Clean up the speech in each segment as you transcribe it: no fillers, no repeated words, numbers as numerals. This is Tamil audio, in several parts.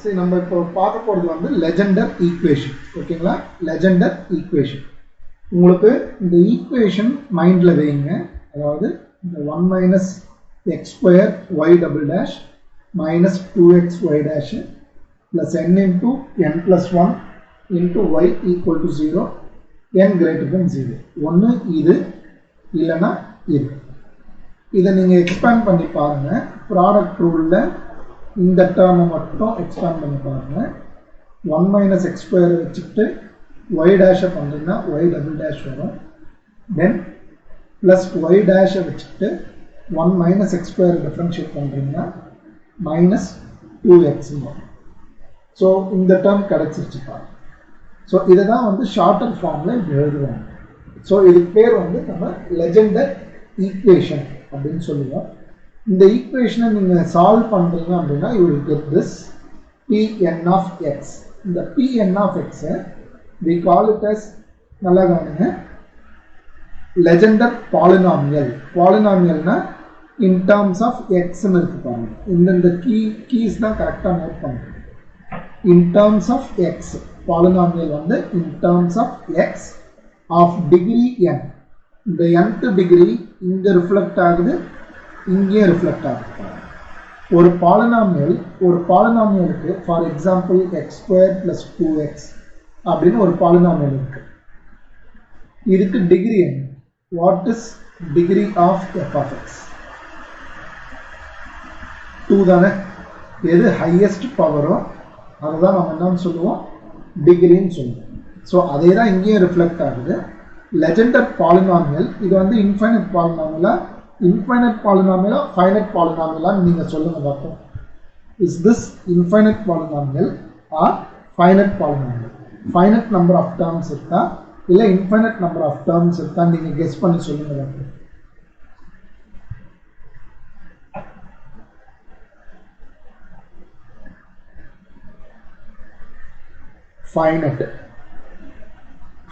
சரி, நம்ம இப்போ பார்க்க போகிறது வந்து லெஜெண்டர் ஈக்குவேஷன். ஓகேங்களா? Legendre equation. உங்களுக்கு இந்த ஈக்குவேஷன் மைண்டில் வைங்க. அதாவது இந்த 1 minus X square Y double dash minus 2x Y dash plus n into n plus 1 into Y equal to 0 n greater than 0. ஒன்று இது இல்லைன்னா இது. இதை நீங்கள் எக்ஸ்பேண்ட் பண்ணி பாருங்கள். ப்ராடக்ட் ரூலில் இந்த டேர்மை மட்டும் எக்ஸ்பேண்ட் பண்ணி பாருங்கள். 1 மைனஸ் எக்ஸ் ஸ்கொயர் வச்சுக்கிட்டு ஒய் டேஷை பண்ணுறீங்கன்னா ஒய் டபுள் டேஷ் வரும். தென் ப்ளஸ் ஒய் டேஷை வச்சுக்கிட்டு 1 மைனஸ் எக்ஸ் ஸ்கொயர் டிஃப்ரென்ஷியேட் பண்ணுறீங்கன்னா மைனஸ் 2x வரும். ஸோ இந்த டேர்ம் கிடச்சிருச்சு பாருங்க. ஸோ இதை தான் வந்து ஷார்ட்டர் ஃபார்மில் இப்படி எழுதுவாங்க. ஸோ இதுக்கு பேர் வந்து நம்ம லெஜெண்டர் ஈக்குவேஷன் அப்படின்னு சொல்லுவோம். இந்த ஈக்குவேஷனை நீங்கள் சால்வ் பண்ணுறீங்க அப்படின்னா you will get this Pn of x. இந்த Pn of x we call it as, நல்லா கவனிங்க, லெஜெண்டர் பாலினாமியல். பாலினாமியல்னா இன் டேர்ம்ஸ் ஆஃப் எக்ஸ்ன்னு இருக்கு பாருங்க. இந்த கீஸ் தான் கரெக்டாக நோட் பண்ணுங்க. In terms of x polynomial வந்து in terms of x of degree n. இந்த nth டிகிரி இங்கே ரிஃப்ளெக்ட் ஆகுது, இங்கேயே ரிஃப்ளெக்ட் ஆகுது. ஒரு பாலினாமியலுக்கு for example x square plus 2x அப்படின்னு ஒரு பாலினாமியல் இருக்கு. இதுக்கு டிகிரி என்ன? What is degree of f of x? 2 தானே. எது ஹையஸ்ட் பவரோ அதுதான் நம்ம என்னன்னு சொல்லுவோம், டிகிரின்னு சொல்லுவோம். ஸோ அதே தான் இங்கேயும் ரிஃப்ளெக்ட் ஆகுது. லெஜெண்டர் பாலினாமியல் இது வந்து இன்ஃபைனைட் பாலினாமியலா, இன்ஃபைனைட் பாலினாமியலா, ஃபைனைட் பாலினாமியலான்னு நீங்கள் சொல்லுங்கள் பார்ப்போம். Is this infinite polynomial or finite polynomial? Finite number of terms இருக்கா இல்லை இன்ஃபைனைட் நம்பர் ஆஃப் டேர்ம்ஸ் இருக்கா நீங்கள் கெஸ் பண்ணி சொல்லுங்கள் பார்ப்போம். ஃபைனைட்.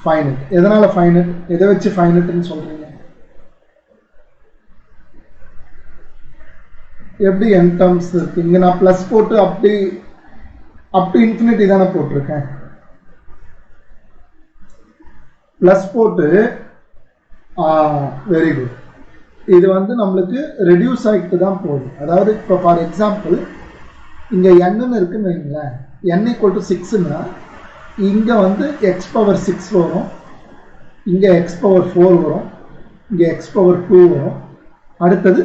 ஃபைனைட் எதனால் ஃபைனைட்? எதை வச்சு ஃபைனைட்னு சொல்கிறீங்க? எப்படி n டேர்ம்ஸ் இருக்கு? இங்கே நான் ப்ளஸ் போட்டு அப்படி அப் டு இன்ஃபினிட்டி தானே போட்டிருக்கேன். ப்ளஸ் போட்டு வெரி குட். இது வந்து நம்மளுக்கு ரெடியூஸ் ஆகிட்டு தான் போகுது. அதாவது இப்போ ஃபார் எக்ஸாம்பிள் இங்கே என்னன்னு இருக்குன்னு வைங்களேன், n ஈக்குவல் டு 6ன்னா இங்கே வந்து எக்ஸ் பவர் 6 வரும், இங்கே எக்ஸ் பவர் 4 வரும், இங்கே எக்ஸ் பவர் 2 வரும், அடுத்தது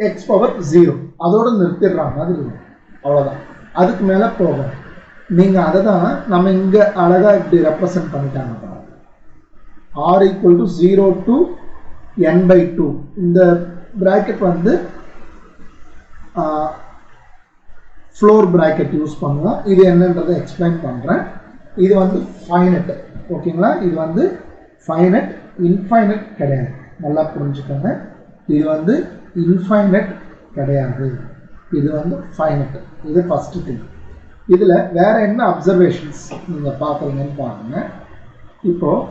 எக்ஸ் பவர் 0. அதோடு நிறுத்திடுற மாதிரி இருக்கும். அவ்வளோதான், அதுக்கு மேலே போகும். நீங்கள் அதை தான் நம்ம இங்கே அழகாக இப்படி ரெப்ரசன்ட் பண்ணிட்டாங்க. r equal to 0 to n/2. இந்த ப்ராக்கெட் வந்து ஃப்ளோர் ப்ராக்கெட் யூஸ் பண்ணுவோம். இது என்னன்றதை எக்ஸ்பிளைன் பண்ணுறேன். இது வந்து ஃபைனட். ஓகேங்களா? இது வந்து ஃபைனட், இன்ஃபைனட் கிடையாது. நல்லா புரிஞ்சுக்கோங்க. இது வந்து இன்ஃபைனட் கிடையாது, இது வந்து ஃபைனட். இது ஃபஸ்ட்டு திங். இதில் வேறு என்ன அப்சர்வேஷன்ஸ் நீங்கள் பார்க்குறீங்கன்னு பாருங்கள். இப்போது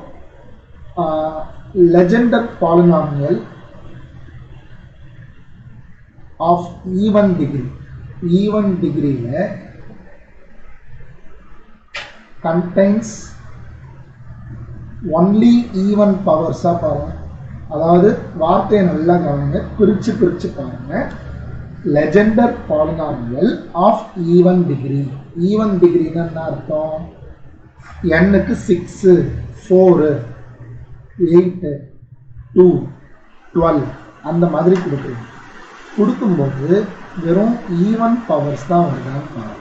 Legendre polynomial of even degree, even டிகிரியில் கண்டெய்ன்ஸ் ஒன்லி ஈவன் பவர்ஸாக பாருங்கள். அதாவது வார்த்தையை நல்லா கவனிங்க, பிரித்து பாருங்கள். Legendre polynomial of even degree. Even டிகிரின்னு என்ன அர்த்தம்? n-க்கு 6, 4, 8, 2, 12 அந்த மாதிரி கொடுக்குறீங்க. கொடுக்கும்போது வெறும் ஈவன் பவர்ஸ் தான் வருதான்னு பாருங்கள்.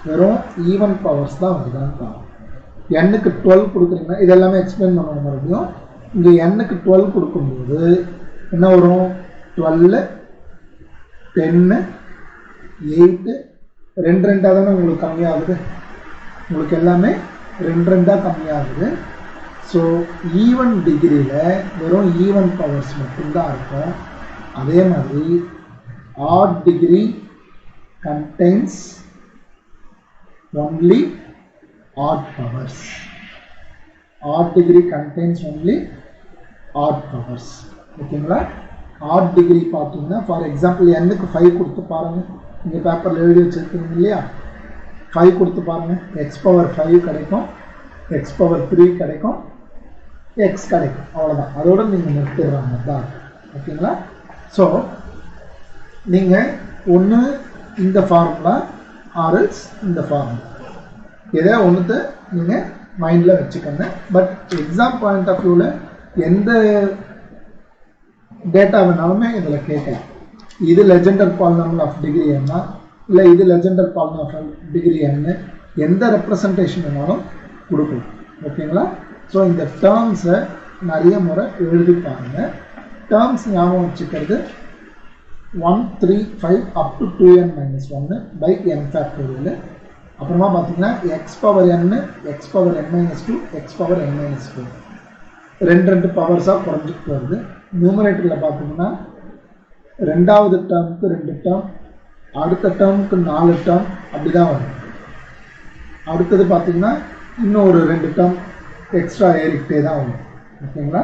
வெறும் ஈவன் பவர்ஸ் தான் வருதான்னு பாருங்கள். n-க்கு 12 கொடுக்குறீங்கன்னா இதெல்லாமே எக்ஸ்பிளைன் பண்ண மறுபடியும். இங்கே n-க்கு 12 கொடுக்கும்போது என்ன வரும்? 12, 10, 8, 2 தானே உங்களுக்கு கம்மியாகுது. உங்களுக்கு எல்லாமே 2 கம்மியாகுது. ஸோ ஈவன் டிகிரியில் வெறும் ஈவன் பவர்ஸ் மட்டும்தான் இருக்கும். அதே மாதிரி odd degree contains only odd powers. Odd degree contains only odd powers. ஓகேங்களா? ஆட் டிகிரி பார்த்தீங்கன்னா ஃபார் எக்ஸாம்பிள் n-க்கு 5 கொடுத்து பாருங்கள். இந்த பேப்பரில் எழுதி வச்சுருக்கீங்க இல்லையா, 5 கொடுத்து பாருங்கள், எக்ஸ் பவர் 5 கிடைக்கும், எக்ஸ் பவர் 3 கிடைக்கும், எக்ஸ் கிடைக்கும். அவ்வளோதான், அதோட நீங்கள் நிறுத்திடுறாங்க தான். ஓகேங்களா? ஸோ நீங்கள் ஒன்று இந்த ஃபார்முலா ஆர்எல்ஸ் இந்த ஃபார்முலா எதோ ஒன்றுத்தை நீங்கள் மைண்டில் வச்சுக்கோங்க. பட் எக்ஸாம் பாயிண்ட் ஆஃப் வியூவில் எந்த டேட்டா வேணாலுமே இதில் கேட்கலாம். இது லெஜெண்டர் பாலினாமியல் ஆஃப் டிகிரி என்ன, இல்லை இது லெஜெண்டர் பாலினாமியல் ஆஃப் டிகிரி என்ன, எந்த ரெப்ரசன்டேஷன் வேணாலும் கொடுக்கலாம். ஓகேங்களா? ஸோ இந்த டேர்ம்ஸை நிறைய முறை எழுதி பாருங்கள். டேர்ம்ஸ் ஞாபகம் வச்சுக்கிறது 1, 3, 5 up to 2n-1 by n factorial. அப்புறமா பார்த்தீங்கன்னா X power n, X power n-2, X power n-4 ரெண்டு பவர்ஸாக குறைஞ்சிட்டு வருது. நியூமரேட்டரில் பார்த்தீங்கன்னா ரெண்டாவது டேர்முக்கு 2 டேர்ம், அடுத்த டேர்முக்கு 4 டேர்ம், அப்படி தான் வரும். அடுத்தது பார்த்தீங்கன்னா இன்னும் ஒரு 2 டேர்ம் எக்ஸ்ட்ரா ஏறிக்கிட்டே தான் வரும். ஓகேங்களா?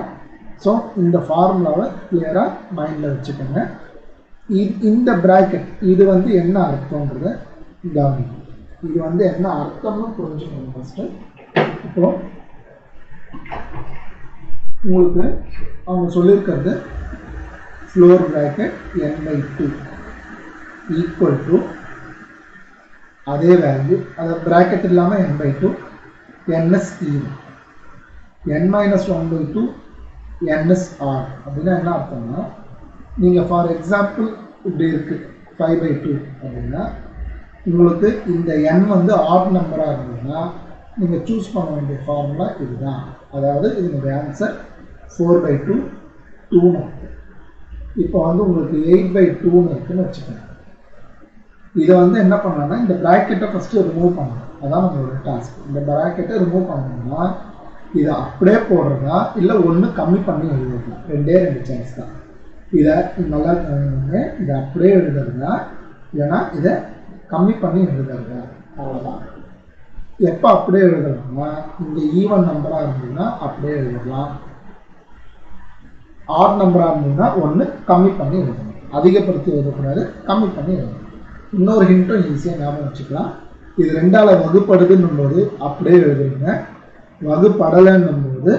ஸோ இந்த ஃபார்முலாவை கிளியராக மைண்டில் வச்சுக்கோங்க. இந்த ப்ராக்கெட் இது வந்து என்ன அர்த்தம்ன்றத கவனிக்கும். இது வந்து என்ன அர்த்தம்னு புரிஞ்சுக்கணும் ஃபஸ்ட்டு. இப்போ உங்களுக்கு அவங்க சொல்லியிருக்கிறது floor bracket n/2 equal to அதே வேல்யூ, அதை ப்ராக்கெட் இல்லாமல் n/2 ns even n-1/2 ns r. அப்படின்னா என்ன அர்த்தம்னா, நீங்கள் ஃபார் எக்ஸாம்பிள் இப்படி இருக்குது 5/2 அப்படின்னா உங்களுக்கு இந்த n வந்து ஆட் நம்பராக இருந்ததுன்னா நீங்கள் சூஸ் பண்ண வேண்டிய ஃபார்முலா இதுதான். அதாவது இதனுடைய ஆன்சர் 4/2 2 இருக்கு. இப்போ வந்து உங்களுக்கு 8/2 இருக்குன்னு வச்சுக்கோங்க. இதை வந்து என்ன பண்ணணும்னா இந்த ப்ராக்கெட்டை ஃபஸ்ட்டு ரிமூவ் பண்ணணும். அதான் நம்மளோட டாஸ்க். இந்த ப்ராக்கெட்டை ரிமூவ் பண்ணணும்னா இதை அப்படியே போடுறதா இல்லை ஒன்று கம்மி பண்ணி எழுதுறதுலாம், 2 சான்ஸ் தான். இதை நல்லா இதை அப்படியே எழுதுறதா இல்லைன்னா இதை கம்மி பண்ணி எழுதுறதா, அவ்வளோதான். எப்போ அப்படியே எழுதலாம்னா இந்த ஈவன் நம்பராக இருந்ததுன்னா அப்படியே எழுதலாம், ஆட் நம்பராக இருந்ததுன்னா ஒன்று கம்மி பண்ணி எழுதணும். அதிகப்படுத்தி எழுதக்கூடாது, கம்மி பண்ணி எழுதணும். இன்னொரு ஹிண்ட்டும் ஈஸியாக ஞாபகம் வச்சுக்கலாம். இது 2ஆல் வகுப்படுதுன்னும் போது அப்படியே எழுதுறீங்க, வகுப்படலைன்னும் போது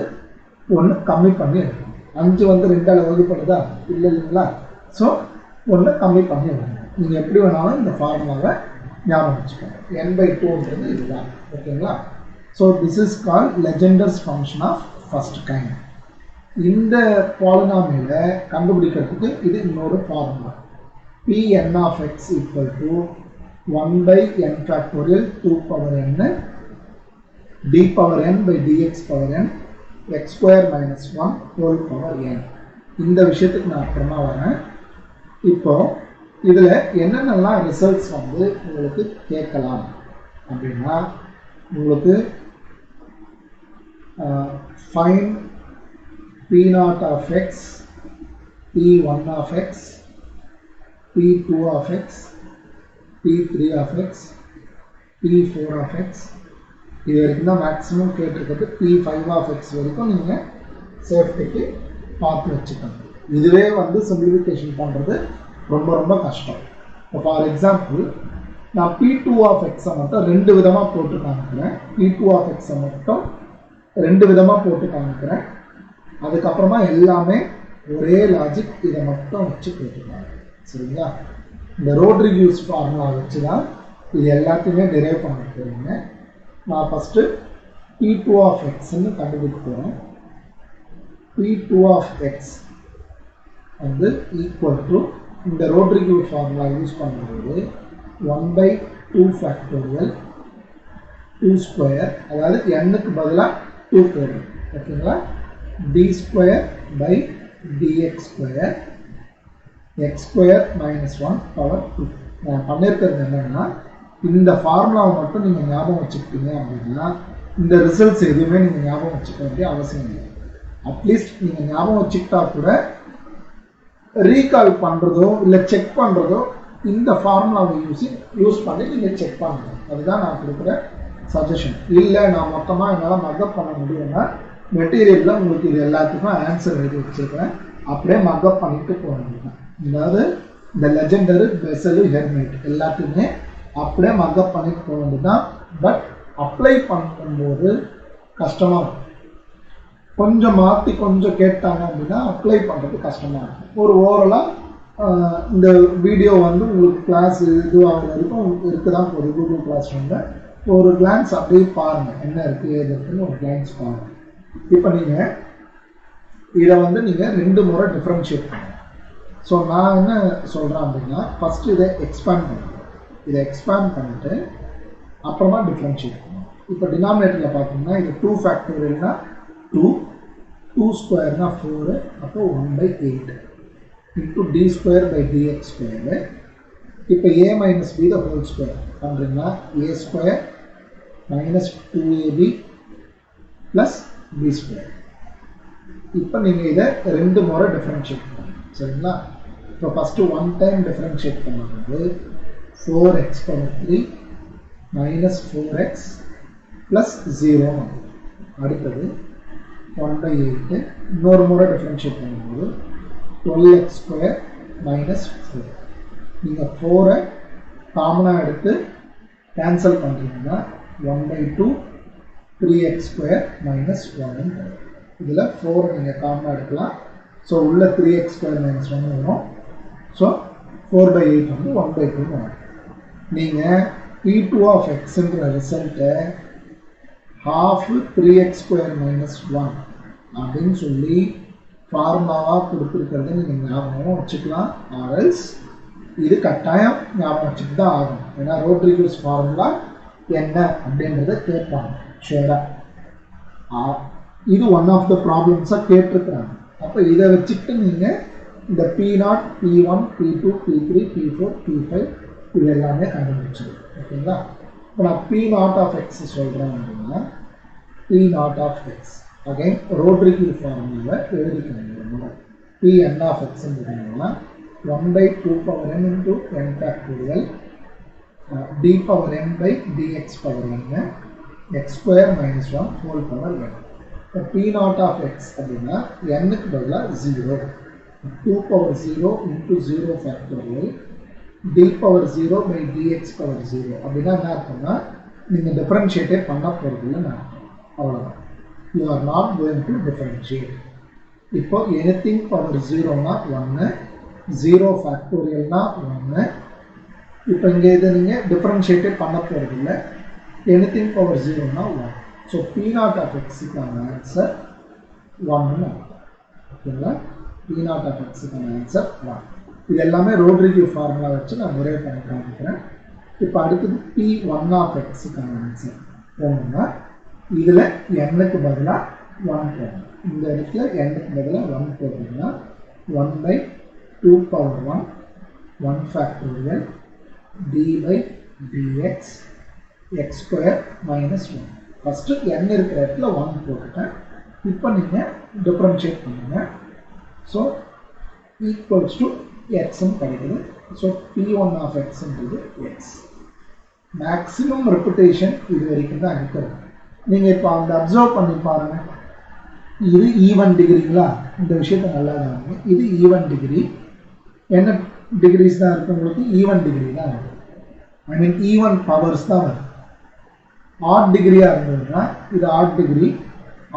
ஒன்று கம்மி பண்ணி எழுதணும். 5 வந்து 2ஆல் வகுப்படுதா இல்லை இல்லைங்களா? ஸோ ஒன்று கம்மி பண்ணி எழுதணும். நீங்கள் எப்படி வேணாலும் இந்த ஃபார்முலாவை ஞாபகம் வச்சுக்கோங்க. n/2ன்றது இதுதான். ஓகேங்களா? So this is called Legendre's function of first kind. இந்த பாலினாமியலை கண்டுபிடிக்கிறதுக்கு இது இன்னொரு formula. Pn of x equal to 1/n factorial 2 power n d power n by dx power n x square minus 1 whole power n. இந்த விஷயத்துக்கு நான் அப்புறமா வரேன். இப்போ இதில் என்னென்னலாம் ரிசல்ட்ஸ் வந்து உங்களுக்கு கேட்கலாம் அப்படின்னா, உங்களுக்கு fine P0 of x, P1 of x, P2 of x, P3 of x, P4 of x. இது வரைக்கும் தான் மேக்ஸிமம் கேட்டிருக்கிறது. P5 of x வரைக்கும் நீங்கள் சேஃப்டிக்கு பார்த்து வச்சுக்கணும். இதுவே வந்து சிம்பிளிஃபிகேஷன் பண்ணுறது ரொம்ப ரொம்ப கஷ்டம். இப்போ ஃபார் எக்ஸாம்பிள் நான் P2 of x மட்டும் 2 விதமாக போட்டு காமிக்கிறேன். P2 of x மட்டும் 2 விதமாக போட்டு காமிக்கிறேன். அதுக்கப்புறமா எல்லாமே ஒரே லாஜிக், இதை மட்டும் வச்சு போட்டுருக்காங்க. சரிங்களா? இந்த ரோட்ரிகியூஸ் ஃபார்முலா வச்சு தான் இது எல்லாத்தையுமே டிரைவ் பண்ண போகிறீங்க. நான் ஃபஸ்ட்டு P2 of xன்னு கண்டுபிடிக்க போகிறேன். P2 of x வந்து ஈக்குவல் டு இந்த ரோட்ரிகியூஸ் ஃபார்முலா யூஸ் பண்ணும்போது 1/2 factorial 2 square, அதாவது n-க்கு பதிலாக 2 போடுறோம். ஓகேங்களா? d square by dx square x square minus 1 power 2. நான் பண்ணியிருக்கிறது என்னன்னா, இந்த ஃபார்முலாவை மட்டும் நீங்கள் ஞாபகம் வச்சுக்கிட்டீங்க அப்படின்னா இந்த ரிசல்ட்ஸ் எதுவுமே நீங்கள் ஞாபகம் வச்சுக்க வேண்டிய அவசியம் இல்லை. அட்லீஸ்ட் நீங்கள் ஞாபகம் வச்சுக்கிட்டா கூட ரீகால் பண்ணுறதோ இல்லை செக் பண்ணுறதோ இந்த ஃபார்முலாவை யூஸ் பண்ணி நீங்கள் செக் பண்ணணும். அதுதான் நான் கொடுக்குற சஜஷன். இல்லை நான் மொத்தமாக என்னால் மக்கப் பண்ண முடியும்னா மெட்டீரியலில் உங்களுக்கு இது எல்லாத்துக்கும் ஆன்சர் எழுதி வச்சுருக்கிறேன், அப்படியே மக்கப் பண்ணிட்டு போக முடியும். அதாவது இந்த லெஜெண்டரி பெசல் ஹெர்மைட் எல்லாத்தையுமே அப்படியே மக்கப் பண்ணிட்டு போக வேண்டியதுதான். பட் அப்ளை பண்ணும்போது கஷ்டமாக இருக்கும். கொஞ்சம் மாற்றி கொஞ்சம் கேட்டாங்க அப்படின்னா அப்ளை பண்ணுறது கஷ்டமாக இருக்கும். ஒரு ஓவரலாக இந்த வீடியோ வந்து உங்களுக்கு கிளாஸ் இதுவாக வரைக்கும் இருக்குதான் ஒரு கூகுள் கிளாஸ் ரூமில் ஒரு கிளான்ஸ் அப்படியே பாருங்கள், என்ன இருக்குது ஏது இருக்குன்னு ஒரு கிளான்ஸ் பாருங்கள். இப்போ நீங்கள் இதை வந்து நீங்கள் 2 முறை டிஃப்ரென்ஷியேட் பண்ணுங்கள். ஸோ நான் என்ன சொல்கிறேன் அப்படின்னா, ஃபஸ்ட்டு இதை எக்ஸ்பேண்ட் பண்ணுங்கள். இதை எக்ஸ்பேண்ட் பண்ணிவிட்டு அப்புறமா டிஃப்ரென்ஷியேட் பண்ணுங்கள். இப்போ டினாமினேட்டரில் பார்த்தீங்கன்னா இது 2 ஃபேக்டோரியல்னா 2, 2 ஸ்கொயர்னா 4, அப்போ 1/8 into d square by dx square. இப்போ a minus b the whole square பண்ணுறீங்கன்னா a square minus 2ab plus b square. இப்போ நீங்கள் இதை 2 முறை டிஃப்ரென்ஷியேட் பண்ணுங்க, சரிங்களா? இப்போ ஃபஸ்ட்டு 1 டைம் டிஃப்ரென்ஷியேட் பண்ணுறது 4x power 3 minus 4x plus 0. அடுத்தது 1/8 இன்னொரு முறை டிஃப்ரென்ஷியேட் பண்ணும்போது 12x square minus 4. நீங்கள் 4 காமனாக எடுத்து கேன்சல் பண்ணுறீங்கன்னா 1/2 3x square minus 1. இதில் 4 நீங்கள் காமனாக எடுக்கலாம். ஸோ உள்ள 3x square minus 1 வரும். ஸோ 4/8 வந்து 1/2 வரும். நீங்கள் P2 of xன்ற ரிசல்ட்டை half 3x square minus 1 அப்படின்னு சொல்லி ஃபார்முலாவாக கொடுத்துருக்கிறத நீங்கள் ஞாபகம் வச்சுக்கலாம். ஆர்எல்ஸ் இது கட்டாயம் ஞாபகம் வச்சுட்டு தான் ஆகும். ஏன்னா ரோட்ரிகஸ் ஃபார்முலா என்ன அப்படின்றத கேட்பாங்க ஷேராக. இது ஒன் ஆஃப் த ப்ராப்ளம்ஸாக கேட்டிருக்கிறாங்க. அப்போ இதை வச்சுக்கிட்டு நீங்கள் இந்த P0, P1, P2, P3, P4, P5 இது எல்லாமே கண்டுபிடிச்சிடும். ஓகேங்களா? இப்போ நான் P0 of x சொல்கிறேன் அப்படின்னா P0 of x again Rodrigues ஃபார்முலாவை எழுதிக்கணும். Pn of x அப்படின்னா 1/2 power n into n factorial d power n by dx power n x square minus 1 whole power n. இப்போ P0 of x அப்படின்னா nக்கு பதிலாக 0, 2 power 0 into 0 factorial d power 0 by dx power 0. அப்படின்னா என்ன அர்த்தம்னா நீங்கள் டிஃபரன்ஷியேட்டே பண்ண போகிறது இல்லை. நான் அவ்வளோதான். You are not going to differentiate. இப்போ anything power 0னா 1, 0 factorialனா 1. இப்போ இங்கே இதை நீங்கள் டிஃபரன்ஷியேட்டே பண்ண போகிறது இல்லை. anything power 0னா 1. ஸோ P0 of xக்கான ஆன்சர் 1. ஓகேங்களா? P0 of xக்கான ஆன்சர் 1. இது எல்லாமே ரோட்ரிகஸ் ஃபார்முலா வச்சு நான் ஒரே பண்ணி காமிக்கிறேன். இப்போ அடுத்தது P1 of xக்கான ஆன்சர் போகணும்னா இதில் nக்கு பதிலாக 1 போகணும். இந்த இடத்துல nக்கு பதிலாக 1 போட்டிங்கன்னா 1/2 power 1 1 factorial d by dx x square minus 1. First n இருக்கிற இடத்துல 1 போட்டுட்டேன். இப்போ நீங்கள் டிஃப்ரென்ஷியேட் பண்ணுங்க. ஸோ ஈக்குவல்ஸ் டு எக்ஸ்ன்னு கிடைக்குது. ஸோ P1 of xன்றது எக்ஸ். மேக்ஸிமம் ரெப்புடேஷன் இது வரைக்கும் தான் இருக்கிறது. நீங்கள் இப்போ அந்த அப்சர்வ் பண்ணி பாருங்கள். இது ஈவன் டிகிரிங்களா? இந்த விஷயத்தை நல்லா கவனிங்க. இது ஈவன் டிகிரி. என்ன டிகிரிஸ் தான் இருக்குது உங்களுக்கு? ஈவன் டிகிரி தான் வருது. ஐ மீன் ஈவன் பவர்ஸ் தான் வருது. ஆட் டிகிரியாக இருந்ததுன்னா இது ஆட் டிகிரி,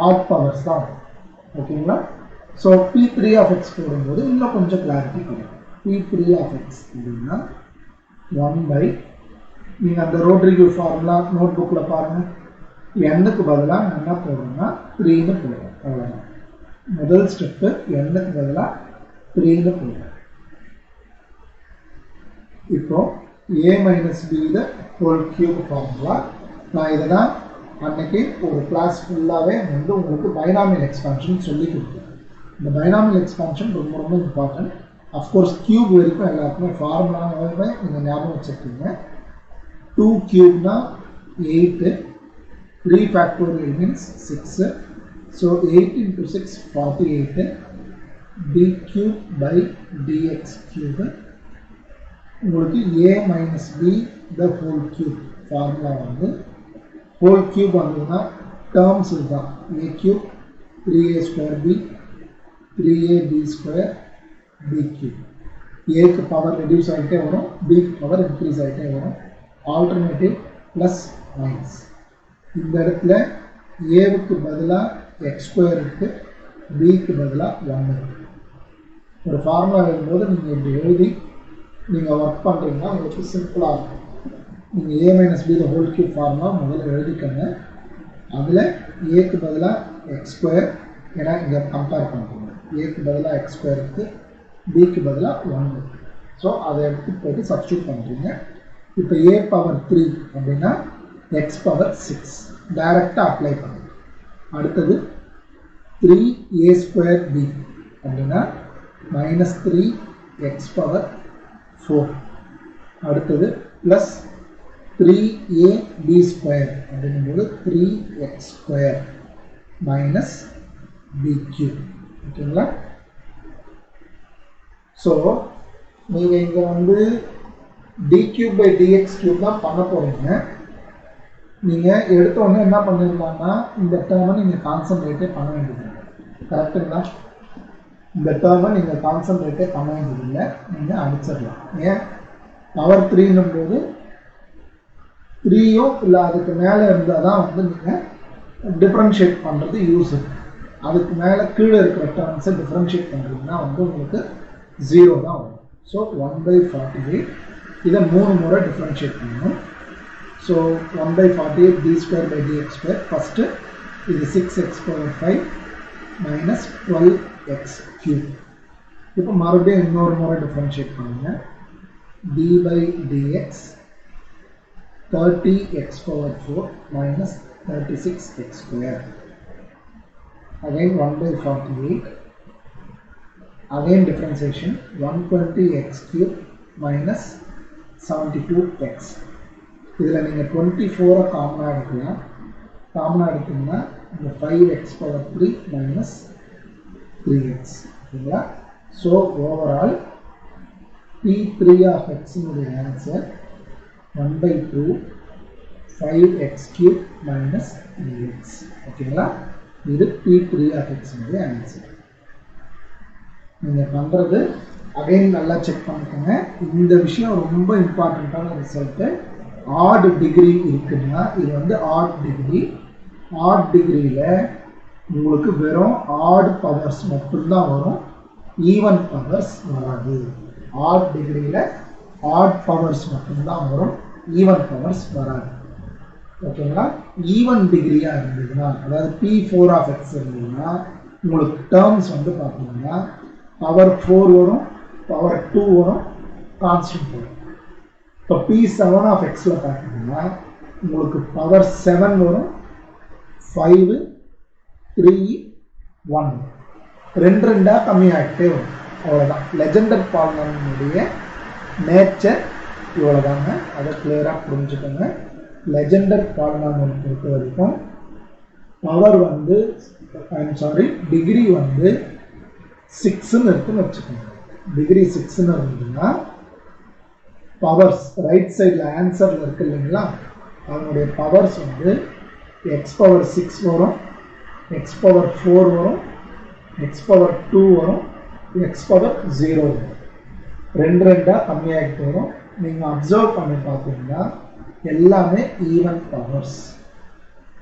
ஆட் பவர்ஸ் தான் வரும். ஓகேங்களா? ஸோ P3 of x போடும்போது இன்னும் கொஞ்சம் கிளாரிட்டி கிடைக்கும். P3 of x அப்படின்னா 1/, நீங்கள் அந்த ரோட்ரிகஸ் ஃபார்முலா நோட் புக்கில் பாருங்கள். nக்கு பதிலாக நான் என்ன போடுறேன்னா 3ன்னு போடுறேன். அவ்வளோதான். முதல் ஸ்டெப்பு nக்கு பதிலாக 3ன்னு போடுறேன். இப்போ a minus b the whole cube formula. நான் இதை தான் அன்னைக்கு ஒரு கிளாஸ் ஃபுல்லாகவே வந்து உங்களுக்கு பைனாமியல் எக்ஸ்பான்ஷன் சொல்லி கொடுத்தேன். இந்த பைனாமியல் எக்ஸ்பான்ஷன் ரொம்ப ரொம்ப இம்பார்ட்டன்ட். அஃப்கோர்ஸ் கியூப் வரைக்கும் எல்லாருக்குமே ஃபார்முலாவே நீங்கள் ஞாபகம் வச்சுருக்கீங்க. 2 cube 8, 3 factorial means 6. So 8 into 6 48 d cube by dx cube. உங்களுக்கு a minus b the whole cube formula வந்து whole cube வந்ததுன்னா டேர்ம்ஸ் இதுதான். a cube 3a square b 3ab square b cube. ஏக்கு பவர் ரெடியூஸ் ஆகிட்டே வரும், பிக்கு பவர் இன்க்ரீஸ் ஆகிட்டே வரும். Alternative plus minus. இந்த இடத்துல ஏவுக்கு பதிலாக எக்ஸ் ஸ்கொயர் இருக்குது, பிக்கு பதிலாக 1 இருக்குது. ஒரு ஃபார்முலா எழுதும்போது நீங்கள் இப்படி எழுதி நீங்கள் ஒர்க் பண்ணுறீங்கன்னா உங்களுக்கு சிம்பிளாக இருக்கும். நீங்கள் a minus b the whole cube formula முதல்ல எழுதிக்கோங்க. அதில் ஏக்கு பதிலாக எக்ஸ் ஸ்கொயர், ஏன்னா இங்கே கம்பேர் பண்ணுறோம், ஏக்கு பதிலாக எக்ஸ் ஸ்கொயர் இருக்குது, பிக்கு பதிலாக 1 இருக்குது. ஸோ அதை எடுத்து போய்ட்டு சப்ஸ்டியூட் பண்ணுறீங்க. இப்போ ஏ பவர் 3 அப்படின்னா எக்ஸ் பவர் 6 டைரெக்டாக அப்ளை பண்ணுங்க. அடுத்தது 3a ஸ்கொயர் பி அப்படின்னா -3 எக்ஸ் பவர் 4. அடுத்தது ப்ளஸ் 3ab ஸ்கொயர் அப்படிங்கும்போது 3x ஸ்கொயர் மைனஸ் bq. ஓகேங்களா? ஸோ நீங்கள் இங்கே வந்து d3/dx கியூப் தான் பண்ண போகிறீங்க. நீங்கள் எடுத்த உடனே என்ன பண்ணிடலாம்னா இந்த டேர்மை நீங்கள் கான்சன்ட்ரேட்டே பண்ண வேண்டியது, கரெக்டுங்களா? இந்த டேர்மை நீங்கள் கான்சன்ட்ரேட்டே பண்ண வேண்டியதில்லை, நீங்கள் அடிச்சிடலாம். ஏன் பவர் 3ன்னும் போது 3யும் இல்லை அதுக்கு மேலே இருந்தால் தான் வந்து நீங்கள் டிஃப்ரென்ஷியேட் பண்ணுறது யூஸ் இருக்குது. அதுக்கு மேலே கீழே இருக்கிற டேர்ம்ஸை டிஃப்ரென்ஷியேட் பண்ணுறீங்கன்னா வந்து உங்களுக்கு 0 தான் வரும். ஸோ 1/48 இதை 3 முறை டிஃப்ரென்ஷியேட் பண்ணணும். So 1/48 d2/dx square. ஃபஸ்ட்டு இது 6x power 5 minus 12x cube. இப்போ மறுபடியும் இன்னொரு முறை டிஃப்ரென்ஷியேட் பண்ணுங்கள். d/dx 30x power 4 minus 36x square. Again 1/48. Again differentiation 120x cube minus 72x. இதில் நீங்கள் 24 காமனாக எடுக்கலாம். காமனாக எடுத்தீங்கன்னா இந்த 5x power 3 minus 3x. ஓகேங்களா? So overall P3 of x இனுடைய answer 1/2 5x cube minus 3x. ஓகேங்களா? இது P3 of x இனுடைய ஆன்சர். நீங்கள் பண்ணுறது அகைன் நல்லா செக் பண்ணிக்கோங்க. இந்த விஷயம் ரொம்ப இம்பார்ட்டண்ட்டான ரிசல்ட்டு. ஆட் டிகிரி இருக்குன்னா இது வந்து ஆட் டிகிரி. ஆட் டிகிரியில் உங்களுக்கு வெறும் ஆட் பவர்ஸ் மட்டும்தான் வரும், ஈவன் பவர்ஸ் வராது. ஆட் டிகிரியில் ஆட் பவர்ஸ் மட்டும்தான் வரும், ஈவன் பவர்ஸ் வராது. ஓகேங்களா? ஈவன் டிகிரியாக இருந்ததுன்னா, அதாவது P4 of x இருந்ததுன்னா உங்களுக்கு டேர்ம்ஸ் வந்து பார்த்தீங்கன்னா பவர் 4 வரும், பவர் 2 வரும், கான்ஸ்டன்ட் வரும். இப்போ P7 of xல பார்த்தீங்கன்னா உங்களுக்கு பவர் 7 வரும், 5 3 1 ரெண்டு ரெண்டாக கம்மியாகிட்டே வரும். அவ்வளோதான் லெஜெண்டர் பாலினாமியலுடைய நேச்சர். இவ்வளோதாங்க, அதை கிளியராக புரிஞ்சுக்கோங்க. லெஜெண்டர் பாலினாமியல் பொறுத்த வரைக்கும் பவர் வந்து டிகிரி வந்து 6ன்னு இருக்குன்னு வச்சுக்கோங்க. டிகிரி 6ன்னு இருந்ததுன்னா பவர்ஸ் ரைட் சைடில் ஆன்சரில் இருக்கு இல்லைங்களா, அதனுடைய பவர்ஸ் வந்து எக்ஸ் பவர் 6 வரும், எக்ஸ் பவர் 4 வரும், எக்ஸ் பவர் 2 வரும், எக்ஸ் பவர் 0 வரும். ரெண்டு ரெண்டாக கம்மியாகிட்டு வரும். நீங்கள் அப்சர்வ் பண்ணி பார்த்தீங்கன்னா எல்லாமே ஈவன் பவர்ஸ்.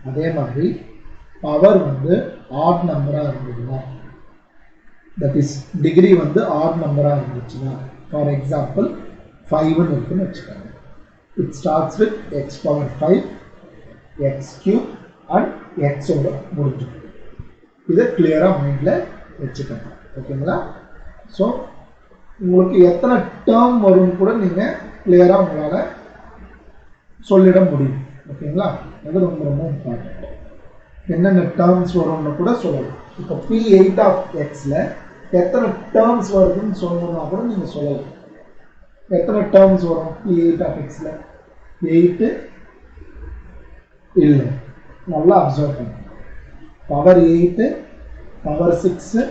அதே மாதிரி பவர் வந்து ஆட் நம்பராக இருந்ததுன்னா, தட் இஸ் டிகிரி வந்து ஆட் நம்பராக இருந்துச்சுன்னா, ஃபார் எக்ஸாம்பிள் 5ன்னு இருக்குன்னு வச்சுக்கோங்க. It starts with X power 5, X cube and எக்ஸோட முடிஞ்சுக்கும். இதை கிளியராக மைண்டில் வச்சுக்கோங்க. ஓகேங்களா? ஸோ உங்களுக்கு எத்தனை டேர்ம் வரும்னு கூட நீங்கள் கிளியராக உங்களால் சொல்லிட முடியும். ஓகேங்களா? அது ரொம்ப ரொம்ப இம்பார்ட்டன்ட். என்னென்ன டேர்ம்ஸ் வரும்னு கூட சொல்லலாம். இப்போ P8 of xல எத்தனை டேர்ம்ஸ் வருதுன்னு சொல்லணும்னா கூட நீங்கள் சொல்லலாம். எத்தனை டேர்ம்ஸ் வரும் P8 of xல? 8 இல்லை, நல்லா அப்சர்வ் பண்ணுங்க. Power 8, power 6,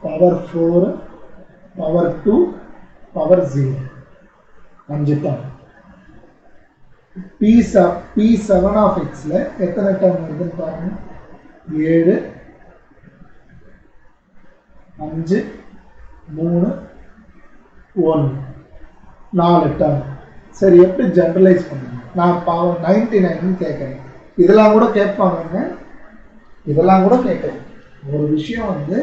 power 4, power 2, power 0, 5 term. P7 of xல எத்தனை டேர்ம் வருதுன்னு பாருங்க. 7, 5, 3, 1 4 டேர்ம். சரி, எப்படி ஜென்ரலைஸ் பண்ணுங்க? நான் பாவம் 99 கேட்குறேன். இதெல்லாம் கூட கேட்பாங்க, இதெல்லாம் கூட கேட்குறேன். ஒரு விஷயம் வந்து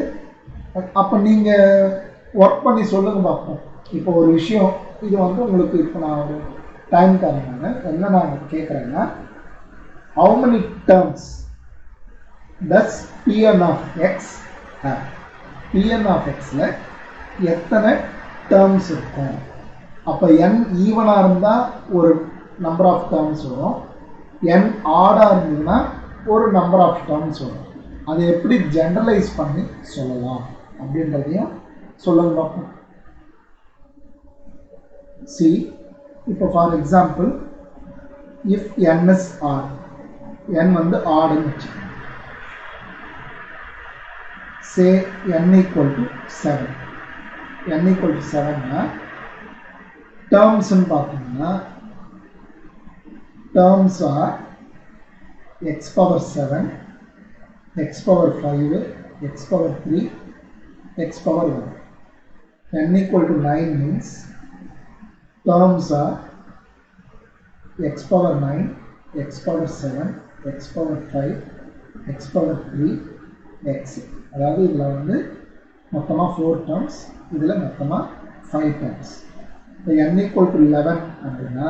அப்போ நீங்கள் ஒர்க் பண்ணி சொல்லுங்க பார்ப்போம். இப்போ ஒரு விஷயம் இது வந்து உங்களுக்கு இப்போ நான் ஒரு டைம் தரேன். என்ன நான் கேட்குறேன்னா, how many terms does Pn of x have? Pn of xல எத்தனை டேர்ம்ஸ் இருக்கும்? அப்போ n ஈவனாக இருந்தால் ஒரு நம்பர் ஆஃப் டேர்ம்ஸ் வரும், n ஆடாக இருந்ததுன்னா ஒரு நம்பர் ஆஃப் டேர்ம்ஸ் வரும். அதை எப்படி ஜென்ரலைஸ் பண்ணி சொல்லலாம் அப்படின்றதையும் சொல்லுங்க பார்ப்போம். சி, இப்போ for example, if n is odd, n வந்து ஆடுன்னு வச்சுக்கோங்க. சே n equal to 7. n equal to 7னா டேர்ம்ஸ்ன்னு பார்த்தீங்கன்னா terms R x power 7, x power 5, x power 3, x power 1. n equal to 9 means terms are x power 9, x power 7, x power 5, x power 3, x. அதாவது இதில் வந்து மொத்தமாக 4 terms, இதில் மொத்தமாக 5 terms. இப்போ n equal to 11 அப்படின்னா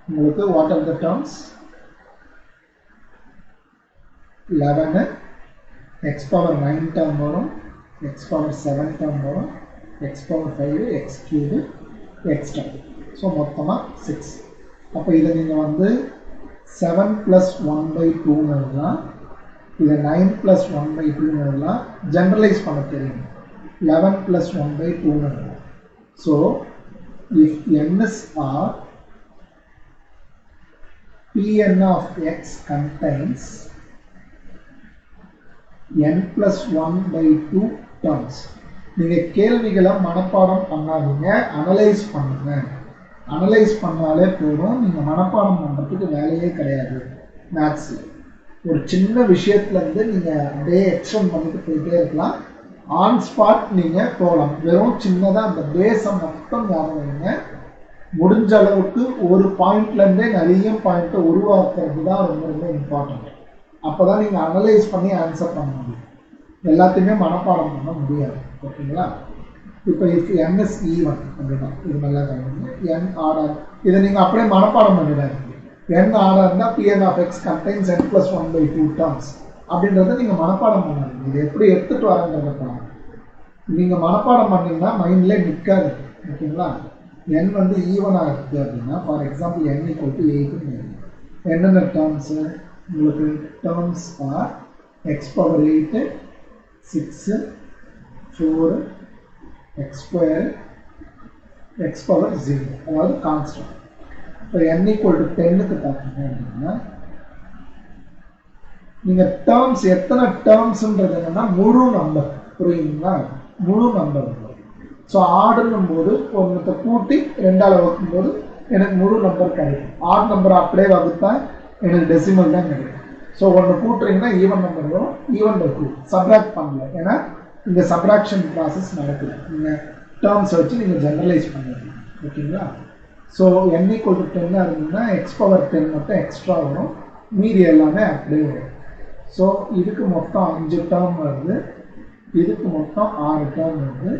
உங்களுக்கு what are the terms? 11 x power 9 term வரும், x power 7 term வரும், x power 5, x cube, x term. So மொத்தமாக 6. அப்போ இதை நீங்கள் வந்து 7 + 1/2 எழுதலாம், இதை 9 + 1/2 எழுதலாம். ஜென்ரலைஸ் பண்ண தெரியும், 11 + 1/2 எழுதலாம். So if n is odd, Pn of x contains n + 1/2 terms. நீங்கள் கேள்விகளை மனப்பாடம் பண்ணாதீங்க, அனலைஸ் பண்ணுங்க. அனலைஸ் பண்ணாலே போதும், நீங்கள் மனப்பாடம் பண்ணுறதுக்கு வேலையே கிடையாது. மேத்ஸில் ஒரு சின்ன விஷயத்துலேருந்து நீங்கள் அப்படியே எக்ஸ்டெண்ட் பண்ணிட்டு போயிட்டே இருக்கலாம். ஆன் ஸ்பாட் நீங்கள் போகலாம். வெறும் சின்னதாக அந்த பேஸை மட்டும் ஞாபகம் வைங்க. முடிஞ்ச அளவுக்கு ஒரு பாயிண்ட்லேருந்தே நிறைய பாயிண்ட்டை உருவாக்குறது தான் ரொம்ப ரொம்ப இம்பார்ட்டன்ட். அப்போ தான் நீங்கள் அனலைஸ் பண்ணி ஆன்சர் பண்ண முடியும். எல்லாத்தையுமே மனப்பாடம் பண்ண முடியாது. ஓகேங்களா? இப்போ n is even அப்படின்னா இது நல்லா கவனிங்க. n ஆர்டர் இதை நீங்கள் அப்படியே மனப்பாடம் பண்ணிடாது. n ஆர்டர் இருந்தால் Pn of x contains n + 1/2 terms அப்படின்றத நீங்கள் மனப்பாடம் பண்ணாதீங்க. இது எப்படி எடுத்துகிட்டு வரங்கிறத பாருங்க. நீங்கள் மனப்பாடம் பண்ணிங்கன்னா மைண்டில் நிற்காது. ஓகேங்களா? n வந்து ஈவனாக இருக்குது அப்படின்னா for example n equal to 8. என்னென்ன டேர்ம்ஸு உங்களுக்கு? Terms R x power 8, 6, 4, x square, x power 0, அதாவது கான்ஸ்டன்ட். இப்போ n equal to 10க்கு பார்த்தீங்க அப்படின்னா நீங்கள் டேர்ம்ஸ் எத்தனை டேர்ம்ஸ்ன்றது என்னன்னா முழு நம்பர். புரியுதுங்களா? முழு நம்பர். ஸோ ஆடுன்னும் போது ஒன்றத்தை கூட்டி 2ஆல் வகுக்கும்போது எனக்கு முழு நம்பர் கிடைக்கும். ஆட் நம்பர் அப்படியே வகுத்தா எனக்கு டெசிமல் தான் கிடைக்கும். ஸோ ஒன்று கூட்டுறீங்கன்னா ஈவன் நம்பர் வரும், ஈவன் பை 2. சப்ராக்ட் பண்ணல, ஏன்னா இங்கே சப்ராக்ஷன் ப்ராசஸ் நடக்குது. நீங்கள் டேர்ம்ஸ் வச்சு நீங்கள் ஜென்ரலைஸ் பண்ணிடுங்க. ஓகேங்களா? ஸோ n equal to 10 இருந்ததுன்னா x power 10 மட்டும் எக்ஸ்ட்ரா வரும், மீதி எல்லாமே அப்படியே வரும். ஸோ இதுக்கு மொத்தம் 5 டேர்ம் வருது, இதுக்கு மொத்தம் 6 டேர்ம் வருது.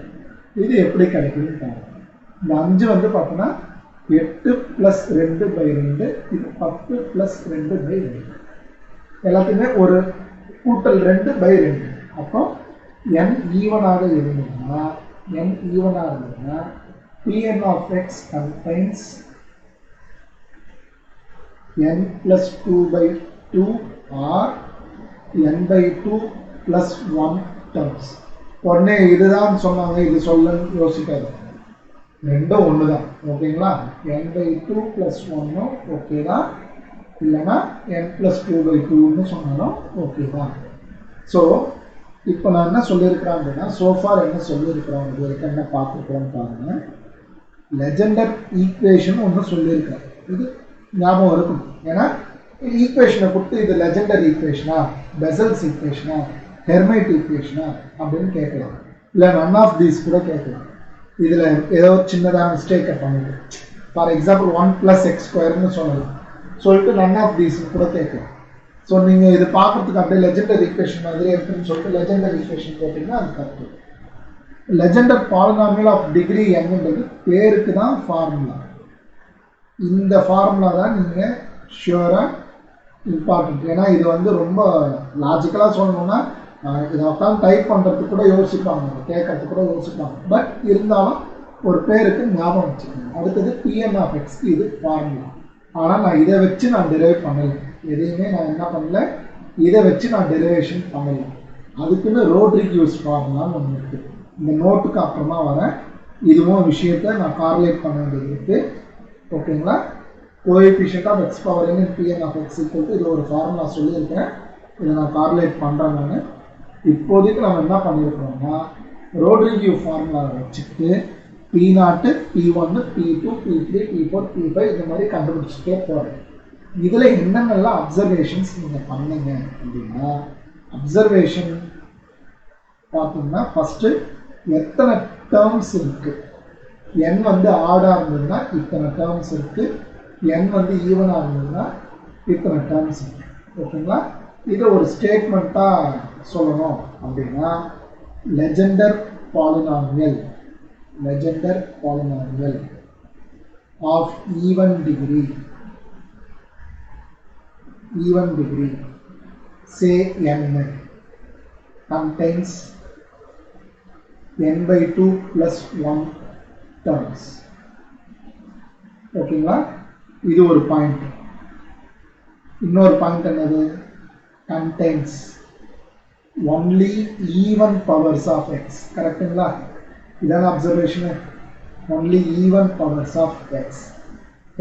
இது எப்படி கிடைக்குதுன்னு பாருங்க. இந்த 5 வந்து பார்த்தோன்னா 8 + 2/2, இது 10 + 2/2. எல்லாத்தையுமே ஒரு கூட்டல் 2/2. அப்போ n ஈவனாக இருந்ததுன்னா Pn of x contains n + 2/2 or n/2 + 1 terms. உடனே இதுதான் சொன்னாங்க, இது சொல்லன்னு யோசிக்காது. ரெண்டும் ஒன்று தான். ஓகேங்களா? n/2 + 1 ஓகே தான், இல்லைன்னா n + 2/2ன்னு சொன்னாலும் ஓகே தான். ஸோ இப்போ நான் என்ன சொல்லியிருக்கிறேன் அப்படின்னா, சோஃபார் என்ன சொல்லியிருக்கிறோம், இது வரைக்கும் என்ன பார்த்துருக்குறோன்னு பாருங்க. லெஜெண்டர் ஈக்குவேஷன் ஒன்று சொல்லியிருக்கேன். இது ஞாபகம் இருக்கும், ஏன்னா ஈக்குவேஷனை கொடுத்து இது லெஜெண்டர் ஈக்குவேஷனா, பெசல்ஸ் ஈக்குவேஷனா, ஹெர்மைட் ஈக்குவேஷனா அப்படின்னு கேட்கலாம். இல்லை நன் ஆஃப் தீஸ் கூட கேட்கலாம். இதில் ஏதோ சின்னதாக மிஸ்டேக்கை பண்ணுது. ஃபார் எக்ஸாம்பிள் 1 + x² சொல்லிட்டு நன் ஆஃப் தீஸ் கூட கேட்கலாம். ஸோ நீங்கள் இது பார்க்கறதுக்கு அப்படியே லெஜெண்டர் ஈக்குவேஷன் மாதிரி இருக்குன்னு சொல்லிட்டு லெஜெண்டர் ஈக்குவேஷன் போட்டிங்கன்னா அது correct. Legendre polynomial of degree என்னன்றது பேருக்கு தான் ஃபார்முலா. இந்த ஃபார்முலா தான் நீங்கள் ஷியூராக இம்பார்ட்டன்ட். ஏன்னா இது வந்து ரொம்ப லாஜிக்கலாக சொல்லணும்னா இதை உட்காந்து டைப் பண்ணுறதுக்கு கூட யோசிப்பாங்க, கேட்கறதுக்கு கூட யோசிப்பாங்க. பட் இருந்தாலும் ஒரு பேருக்கு ஞாபகம் வச்சுக்கணும். அடுத்தது Pn(x) இது ஃபார்முலா. ஆனால் நான் இதை வச்சு நான் டெரைவ் பண்ணலை, எதையுமே நான் என்ன பண்ணல, இதை வச்சு நான் டெரிவேஷன் பண்ணலை. அதுக்குன்னு ரோட்ரிகியூஸ் ஃபார்முலான்னு ஒன்று இருக்குது. இந்த நோட்டுக்கு அப்புறமா வரேன். இதுவும் விஷயத்தை நான் கார்லேட் பண்ண வேண்டியது இருக்குது. ஓகேங்களா? Coefficient of x power n in Pn(x) இது ஒரு ஃபார்முலா சொல்லியிருக்கேன். இதை நான் கார்லேட் பண்ணுறேன். நான் இப்போதைக்கு நம்ம என்ன பண்ணியிருக்கிறோம்னா ரோட்ரிகியூ ஃபார்முலாவை வச்சுட்டு P0, P1, P2, P3, P4, P5 இந்த மாதிரி கண்டுபிடிச்சிட்டே போகிறேன். இதில் என்னென்னலாம் அப்சர்வேஷன்ஸ் நீங்கள் பண்ணீங்க அப்படின்னா, அப்சர்வேஷன் பார்த்தீங்கன்னா ஃபஸ்ட்டு எத்தனை டேர்ம்ஸ் இருக்குது. n வந்து ஆடாக இருந்ததுன்னா இத்தனை டேர்ம்ஸ் இருக்குது, n வந்து ஈவனாக இருந்ததுன்னா இத்தனை டேர்ம்ஸ் இருக்குது. ஓகேங்களா? இதை ஒரு ஸ்டேட்மெண்ட்டாக சொல்லணும் அப்படின்னா Legendre polynomial of even degree say n contains n/2 + 1 terms. ஓகேங்களா? இது ஒரு பாயிண்ட். இன்னொரு பாயிண்ட் என்னது? contains only even powers of x. கரெக்டுங்களா? இதான observation. only even powers of x.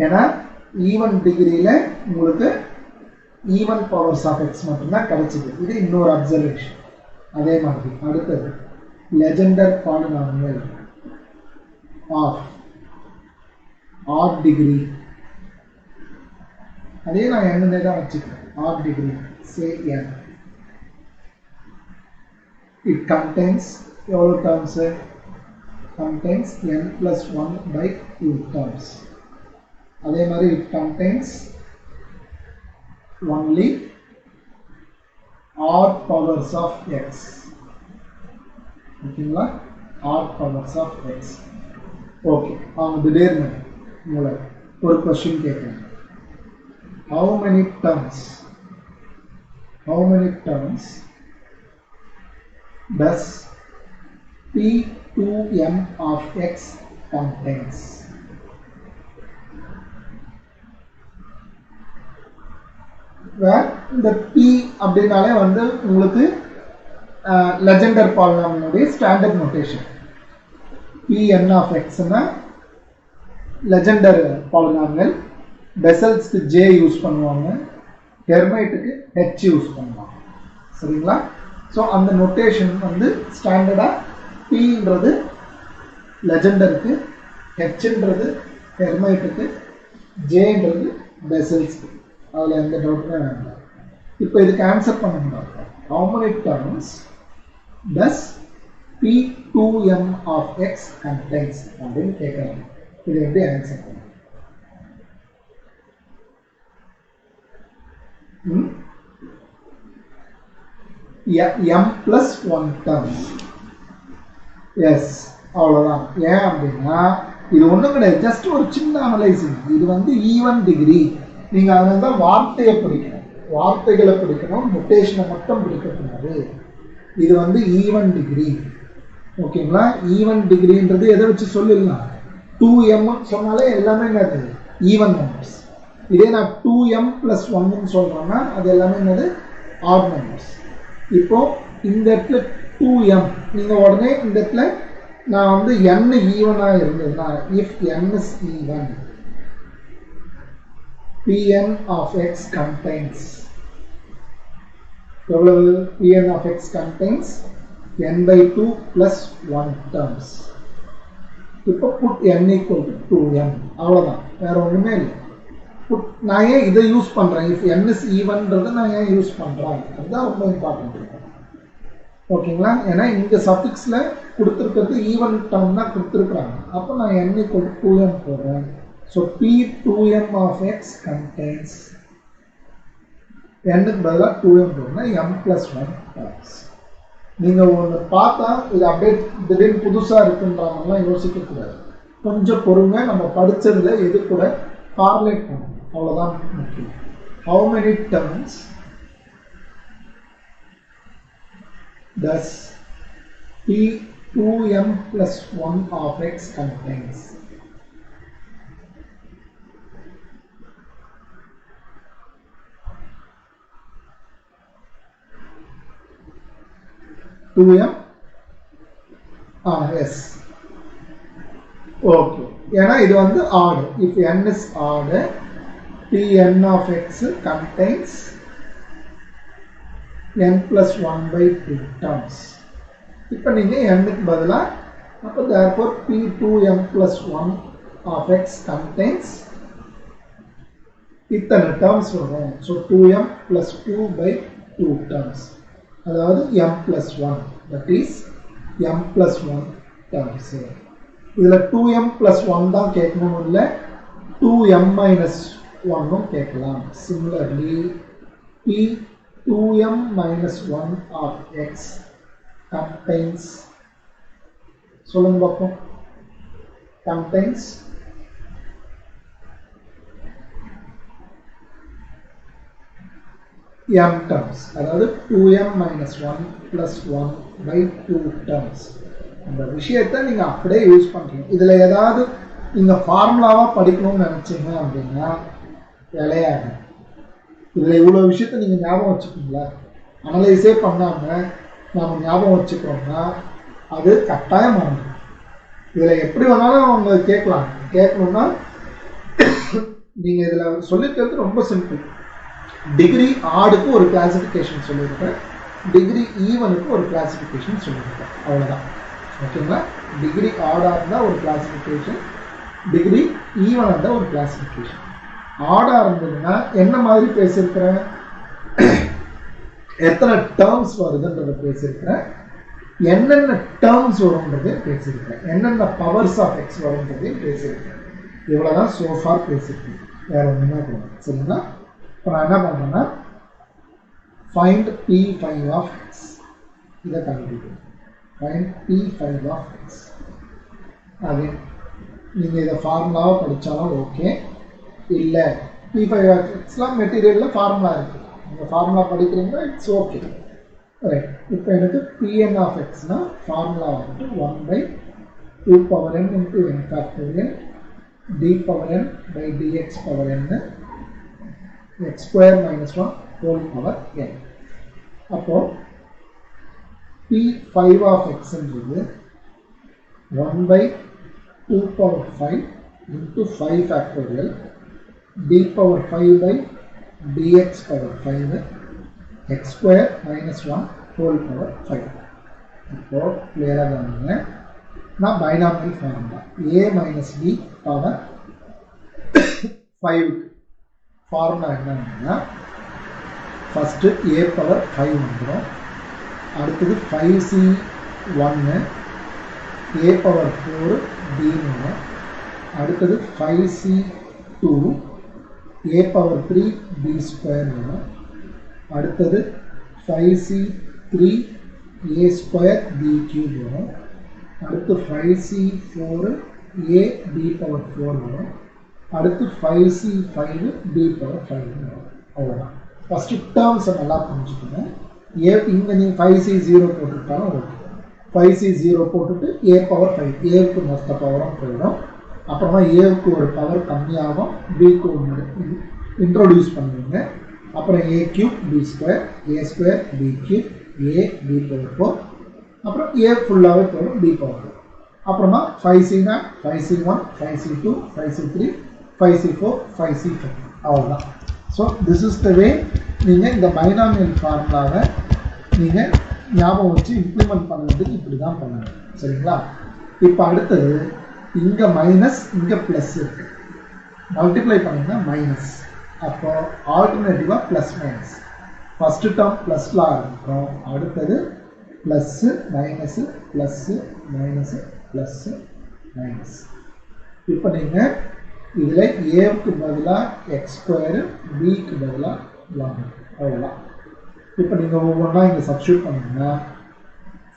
ஏன்னா ஈவன் டிகிரியில் உங்களுக்கு ஈவன் பவர்ஸ் ஆஃப் எக்ஸ் மட்டும்தான் கிடைச்சிது. இது இன்னொரு அப்சர்வேஷன். அதே மாதிரி அடுத்தது Legendre polynomial of odd degree. அதே நான் என்னன்னே தான் வச்சுக்கிறேன். Odd degree say n. It contains எவ்வளோ டேர்ம்ஸு? contains n + 1/2 terms. அதே மாதிரி it contains only odd powers of x. ஓகேங்களா? odd powers of x. Okay, அவங்க திடீர்னு உங்களை ஒரு கொஸ்டின் கேட்குறேன். how many terms does P2m of x contains? where இந்த P அப்படின்னாலே வந்து உங்களுக்கு லெஜெண்டர் பாலினாமியலுடைய standard notation. Pn of x னா லெஜெண்டர் பாலினாமியல். பெசல்ஸ்க்கு J யூஸ் பண்ணுவாங்க, ஹெர்மைட்டுக்கு H யூஸ் பண்ணுவாங்க. சரிங்களா? ஸோ அந்த நோட்டேஷன் வந்து ஸ்டாண்டர்டாக Pன்றது லெஜெண்டருக்கு, Hன்றது ஹெர்மைட்டுக்கு, Jன்றது பெசல்ஸ்க்கு. அதில் எந்த டவுட்டுமே வேண்டாம். இப்போ இதுக்கு ஆன்சர் பண்ண முடியாது. how many terms does P2m of x contains அப்படின்னு கேட்குறாங்க. இது எப்படி ஆன்சர் பண்ண? m + 1 terms. எஸ், அவ்வளோதான். ஏன் அப்படின்னா இது ஒன்றும் கிடையாது, ஜஸ்ட் ஒரு சின்ன அனலைசிங். இது வந்து ஈவன் டிகிரி. நீங்கள் அதில் தான் வார்த்தையை பிடிக்கணும், வார்த்தைகளை பிடிக்கணும், நொட்டேஷனை மட்டும் பிடிக்கக்கூடாது. இது வந்து ஈவன் டிகிரி. ஓகேங்களா? ஈவன் டிகிரின்றது எதை வச்சு சொல்லிடலாம்? 2m சொன்னாலே எல்லாமே என்னது? Even numbers. இதே நான் 2m + 1 சொல்கிறேன்னா அது எல்லாமே என்னது? Odd numbers. இப்போ இந்த இடத்துல 2m, நீங்கள் உடனே இந்த இடத்துல நான் வந்து n ஈவனாக இருந்ததுன்னா if n is even, Pn of x contains எவ்வளவு? Pn of x contains n/2 + 1 terms. இப்போ put n = 2m. அவ்வளோதான், வேற ஒன்றுமே இல்லை. நான் ஏன் இதை யூஸ் பண்ணுறேன்? if n is evenன்றதை நான் ஏன் யூஸ் பண்ணுறேன்? அதுதான் ரொம்ப இம்பார்ட்டன்ட். ஓகேங்களா? ஏன்னா இங்க சஃபிக்ஸ்ல கொடுத்துருக்கிறது ஈவன் டேர்ம் தான் கொடுத்துருக்குறாங்க. அப்போ நான் n = 2m போடுறேன். So p2m of x contains n க்கு பதிலாக 2m போடுறேன், m + 1 terms. நீங்கள் ஒன்று பார்த்தா இது அப்படியே திடீர்னு புதுசாக இருக்குன்றாங்கலாம் யோசிக்கக்கூடாது. கொஞ்சம் பொறுங்க, நம்ம படித்ததில் எது கூட கார்லேட் பண்ணணும், அவ்வளோதான் முக்கியம். How many terms does p2m + 1 of x contains? yes. Okay. ஏன்னா இது வந்து odd. If n is odd, Pn of x contains n + 1/2 terms. இப்போ நீங்கள் n க்கு பதிலாக அப்போ therefore p2m + 1 of x contains இத்தனை terms வரும். So 2m + 2/2 terms. அதாவது m + 1, that is m + 1 terms. இதில் 2m + 1 தான் கேட்கணும், இல்லை 2m - 1 கேட்கலாம். Similarly, p2m - 1 of x contains, சொல்லுங்க பார்ப்போம், contains m terms, அதாவது 2m - 1 + 1/2 terms. அந்த விஷயத்தை நீங்கள் அப்படியே யூஸ் பண்ணுறீங்க. இதில் ஏதாவது நீங்கள் ஃபார்முலாவாக படிக்கணும்னு நினச்சிங்க அப்படின்னா விளையாடு. இதில் இவ்வளோ விஷயத்த நீங்கள் ஞாபகம் வச்சுக்கீங்களா? அனலைஸே பண்ணாமல் நாம் ஞாபகம் வச்சுக்கிறோம்னா அது கட்டாயம் ஆகும். இதில் எப்படி வேணாலும் அவங்க கேட்கணும்னா நீங்கள் இதில் சொல்லிக்கிறது ரொம்ப சிம்பிள். டிகிரி ஆடுக்கு ஒரு கிளாசிஃபிகேஷன் சொல்லியிருக்கேன், டிகிரி ஈவனுக்கு ஒரு கிளாசிஃபிகேஷன் சொல்லியிருக்கேன், அவ்வளோதான். ஓகேங்களா? டிகிரி ஆடாக இருந்தால் ஒரு கிளாசிஃபிகேஷன், டிகிரி ஈவனாக இருந்தால் ஒரு கிளாசிஃபிகேஷன். ஆடாக இருந்ததுன்னா என்ன மாதிரி பேசியிருக்கிறேன், எத்தனை டேர்ம்ஸ் வருதுன்றதை பேசியிருக்கிறேன், என்னென்ன டேர்ம்ஸ் வரும்ன்றதே பேசியிருக்கிறேன், என்னென்ன பவர்ஸ் ஆஃப் எக்ஸ் வரும்ன்றதையும் பேசியிருக்கிறேன். இவ்வளோதான் சோஃபார் பேசியிருக்கேன், வேறு ஒன்றுமே போகணும். சரிங்களா? இப்போ நான் என்ன பண்ணுறேன்னா find p5 of x, இதை கண்டுபிடிக்கிறேன். find p5 of x. அது நீங்கள் இதை ஃபார்முலாவை படித்தாலும் ஓகே, இல்லை p5 of xலாம் மெட்டீரியலில் ஃபார்முலா இருக்குது, நீங்கள் ஃபார்முலா படிக்கிறீங்கன்னா இட்ஸ் ஓகே, ரைட். இப்போ எனக்கு pn of xனா ஃபார்முலா வந்துட்டு 1/2n × n factorial dn/dx/n x² - 1 whole power n. அப்போ p5 of x என்றது 1/2 5 × 5 factorial d5/dx/5 x² - 1 whole power 5. இப்போ கிளியராக கவனிங்க, நான் binomial formula a - b power 5 formula என்னன்னா ஃபஸ்ட்டு a/5 வந்துடும், அடுத்தது 5c1 a/4 d, அடுத்தது 5c2 a/3 d² வரும், அடுத்தது 5c3 a² d³ வரும், அடுத்து 5c4 a d/4 வரும், அடுத்து 5c5 d/5 வரும். அவ்வளோதான். ஃபஸ்ட்டு டேர்ம்ஸை நல்லா புரிஞ்சுக்கணும். இங்கே நீங்கள் 5c0 போட்டுட்டாலும் ஓகே, 5c0 போட்டுட்டு a/5 ஏவுக்கு மொத்த பவரும் போயிடும். அப்புறமா ஏவுக்கு ஒரு பவர் கம்மியாகும், பிக்கு ஒன்று இன்ட்ரோடியூஸ் பண்ணுவீங்க, அப்புறம் a³ b² a² b³ a d/4, அப்புறம் a ஃபுல்லாகவே போயிடும் d/4. அப்புறமா 5c0 5c1 5c2 5c3 5c4 5c5, அவ்வளோதான். ஸோ திஸ் இஸ் த வே நீங்கள் இந்த பைனாமியல் ஃபார்முலாவை நீங்கள் ஞாபகம் வச்சு இம்ப்ளிமெண்ட் பண்ணுறதுக்கு இப்படி தான் பண்ணணும். சரிங்களா? இப்போ அடுத்தது இங்கே மைனஸ் இங்கே ப்ளஸ் இருக்குது, மல்டிப்ளை பண்ணிங்கன்னா மைனஸ், அப்போ ஆல்டர்னேட்டிவாக ப்ளஸ் மைனஸ். ஃபஸ்ட்டு டேர்ம் ப்ளஸில் ஆரம்பிக்கும், அடுத்தது plus minus plus minus plus minus. இப்போ நீங்கள் இதில் ஏவுக்கு பதிலாக எக்ஸ் ஸ்கொயரு, பிக்கு பதிலாக 1 அவ்வளோதான். இப்போ நீங்கள் ஒவ்வொன்றா இங்கே சப்ஸ்டியூட் பண்ணிங்கன்னா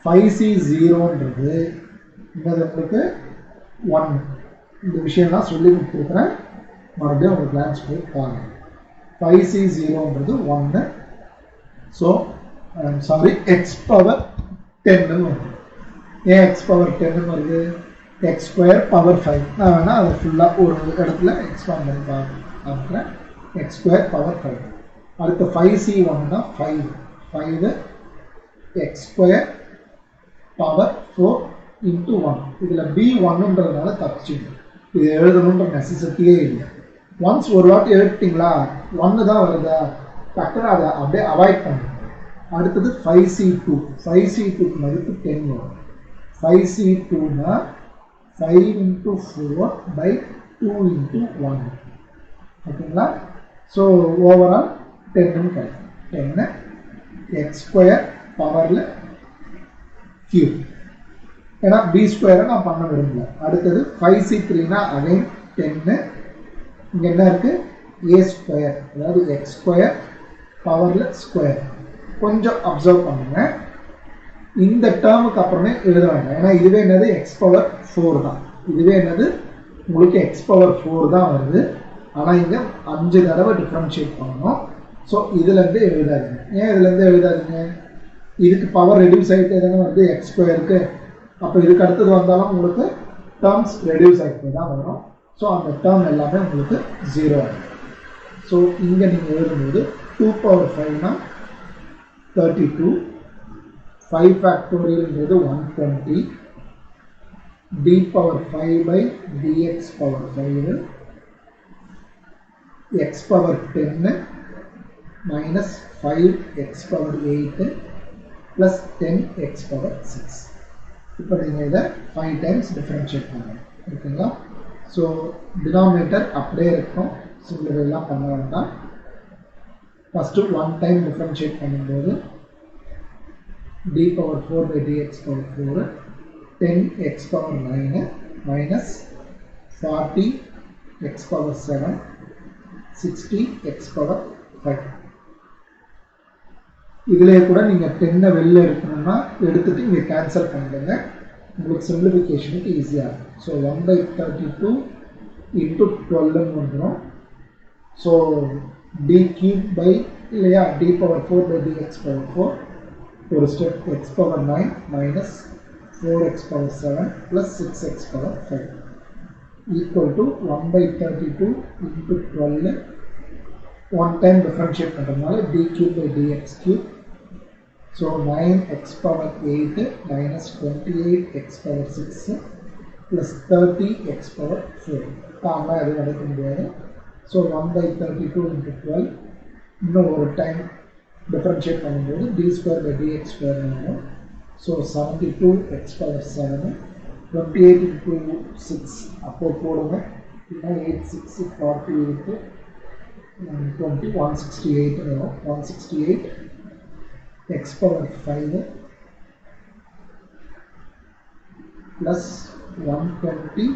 5C0ன்றது இங்கே உங்களுக்கு 1. இந்த விஷயம்லாம் சொல்லி கொடுத்துருக்குறேன், மறுபடியும் உங்களுக்கு கிளான்ஸ் போய் பாருங்கள். 5C0ன்றது 1. ஸோ சாரி, எக்ஸ் பவர் 10ன்னு வருது. ஏன் எக்ஸ் பவர் 10ன்னு வருது? X square power 5. நான் வேணால் அதை ஃபுல்லாக ஒரு இடத்துல எக்ஸ்பாண்ட் பண்ணி பார்க்குறேன். X square power 5. அடுத்து 5C1னா 5 எக்ஸ் ஸ்கொயர் பவர் 4 இன்ட்டு 1. இதில் B1ன்றதுனால தப்பிச்சிங்க, இது எழுதணுன்ற நெசசிட்டியே இல்லை. ஒன்ஸ் ஒரு வாட்டி எழுதிட்டிங்களா 1 தான் வருதா, டக்குன்னு அதை அப்படியே அவாய்ட் பண்ணுங்க. அடுத்தது 5C2. 5C2க்கு மதிப்பு 10 வரும். 5C2னா 5 இன்ட்டு 4 பை 2 இன்ட்டு 1. ஓகேங்களா? ஸோ ஓவரால் 10ன்னு கிடைக்கும். 10 எக்ஸ் ஸ்கொயர் பவரில் கியூப். ஏன்னா பி ஸ்கொயரை நான் பண்ண விரும்பல. அடுத்தது 5C3னா அகைன் 10. இங்கே என்ன இருக்குது? ஏ ஸ்கொயர், அதாவது எக்ஸ் ஸ்கொயர் பவரில் ஸ்கொயர். கொஞ்சம் அப்சர்வ் பண்ணுங்க, இந்த டேர்முக்கு அப்புறமே எழுத வேண்டாம். ஏன்னா இதுவே என்னது எக்ஸ் பவர் 4 தான். இதுவே என்னது உங்களுக்கு எக்ஸ் பவர் 4 தான் வருது. ஆனால் இங்கே 5 தடவை டிஃப்ரென்ஷியேட் பண்ணணும். ஸோ இதுலேருந்து எழுதாதுங்க. ஏன் இதுலேருந்து எழுதாதுங்க? இதுக்கு பவர் ரெடியூஸ் ஆகிட்டே தானே வருது எக்ஸ் ஸ்கொயருக்கு. அப்போ இதுக்கு அடுத்தது வந்தாலும் உங்களுக்கு டேர்ம்ஸ் ரெடியூஸ் ஆகிட்டே தான் வரும். ஸோ அந்த டேர்ம் எல்லாமே உங்களுக்கு 0 ஆகும். ஸோ இங்கே நீங்கள் எழுதும்போது 2 பவர் 5னா 32, 5 ஃபேக்டோரியல்ன்றது 120, d power 5 by dx power 5, x power 10 minus 5x power 8 plus 10x power 6. இப்போ நீங்கள் இதை 5 டைம்ஸ் டிஃப்ரென்ஷியேட் பண்ணுங்க. ஓகேங்களா? ஸோ டினாமினேட்டர் அப்படியே இருக்கும், சிம்பிளெல்லாம் பண்ண வேண்டாம். ஃபஸ்ட்டு 1 டைம் டிஃப்ரென்ஷியேட் பண்ணும்போது d power 4 by dx power 4, 10x power 9 minus 40x power 7, 60x power 5. இதிலே கூட நீங்கள் 10 வெளில எடுக்கணும்னா எடுத்துட்டு இங்கே கேன்சல் பண்ணிடுங்க, உங்களுக்கு சிம்பிளிஃபிகேஷனுக்கு ஈஸியாக இருக்கும். ஸோ 1/32 இன்ட்டு 12ன்னு வந்துடும். ஸோ d cube by இல்லையா d power 4 by dx power 4, ஒரு step x power 9 minus 4x power 7 plus 6x power 5 equal to 1/32 into 12. 1 time differentiate பண்ணுறதுனால d cube by dx cube. So 9x power 8 minus 28x power 6 plus 30x power 4. காமனாக எதுவும் நடக்க முடியாது. So 1/32 into 12. இன்னும் ஒரு டைம் டிஃப்ரென்ஷியேட் பண்ணும்போது d square by dx square வரும். ஸோ 72x பவர் 7, 28 இன்ட்டு 6 அப்போது போடுங்க. இல்லைனா 8 6 48 20 168 வரும். 168 x power 5 plus 120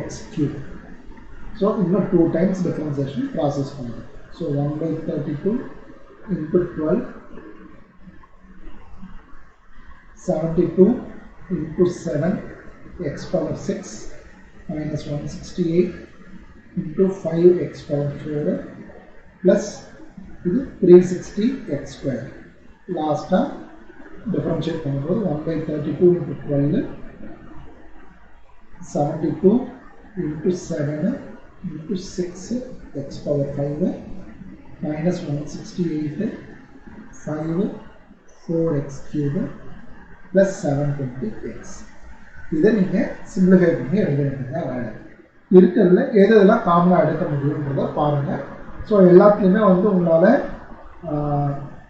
x cube. So இன்னும் 2 டைம்ஸ் டிஃப்ரென்சியேஷன் ப்ராசஸ் பண்ணுங்க. So 1/32 into 12, 72 into 7 x power 6 minus 168 into 5 x power 4 plus 360 x square. Last differentiate பண்ணும்போது 1/32 into 12, 72 into 7 into 6 x power 5 minus 168 5 4x cube plus 720x. இதை நீங்கள் சிம்பிளிஃபை பண்ணி எழுத வேண்டியதாக வேலை இருக்கிறதுல எதெல்லாம் காமனாக எடுக்க முடியுன்றதை பாருங்கள். ஸோ எல்லாத்துலேயுமே வந்து உங்களால்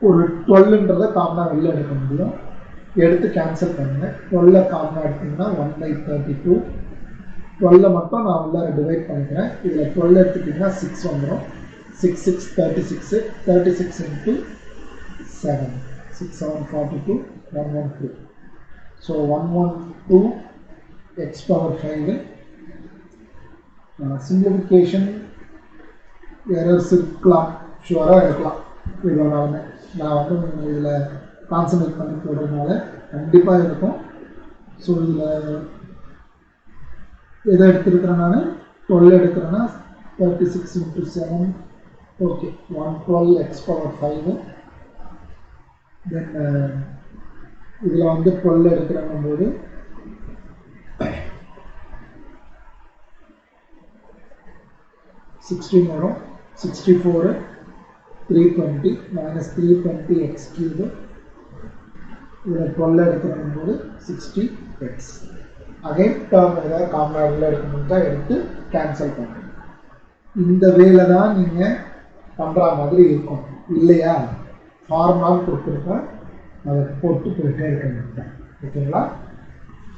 ஒரு 12ன்றதை காமனாக வெளில எடுக்க முடியும். எடுத்து கேன்சல் பண்ணுங்கள். 12 காமனாக எடுத்திங்கன்னா 1/32. 12 மட்டும் நான் உள்ளார டிவைட் பண்ணிக்கிறேன். இதில் 12 எடுத்துட்டிங்கன்னா 6 வந்துடும். 6 6 36 36 into 7 6 7 42 112. So 112 x power 5. Simplification errors இருக்கலாம், ஷுவராக இருக்கலாம். இதோட நான் வந்து இதில் கான்சன்ட்ரேட் பண்ணி போடுறதுனால கண்டிப்பாக இருக்கும். ஸோ இதில் எதை எடுத்துருக்கிறேன், நான் 12 எடுக்கிறேன்னா 36 into 7, ஓகே 112 x power 5. தென் இதில் வந்து 12 எடுக்கிறாங்க போது 16 வரும். 64 320 minus 320 x cube. இதில் 12 எடுக்கிறாங்க போது 60x. அகைன் டேர்ம் ஏதாவது காம்பவுண்டில் எடுக்கணும்னு தான் எடுத்து கேன்சல் பண்ணுங்க. இந்த வேலை தான் நீங்கள் பண்ணுற மாதிரி இருக்கும் இல்லையா? ஃபார்முலான்னு கொடுத்துருக்கேன், அதை போட்டு போயிட்டே இருக்க மாட்டேன். ஓகேங்களா?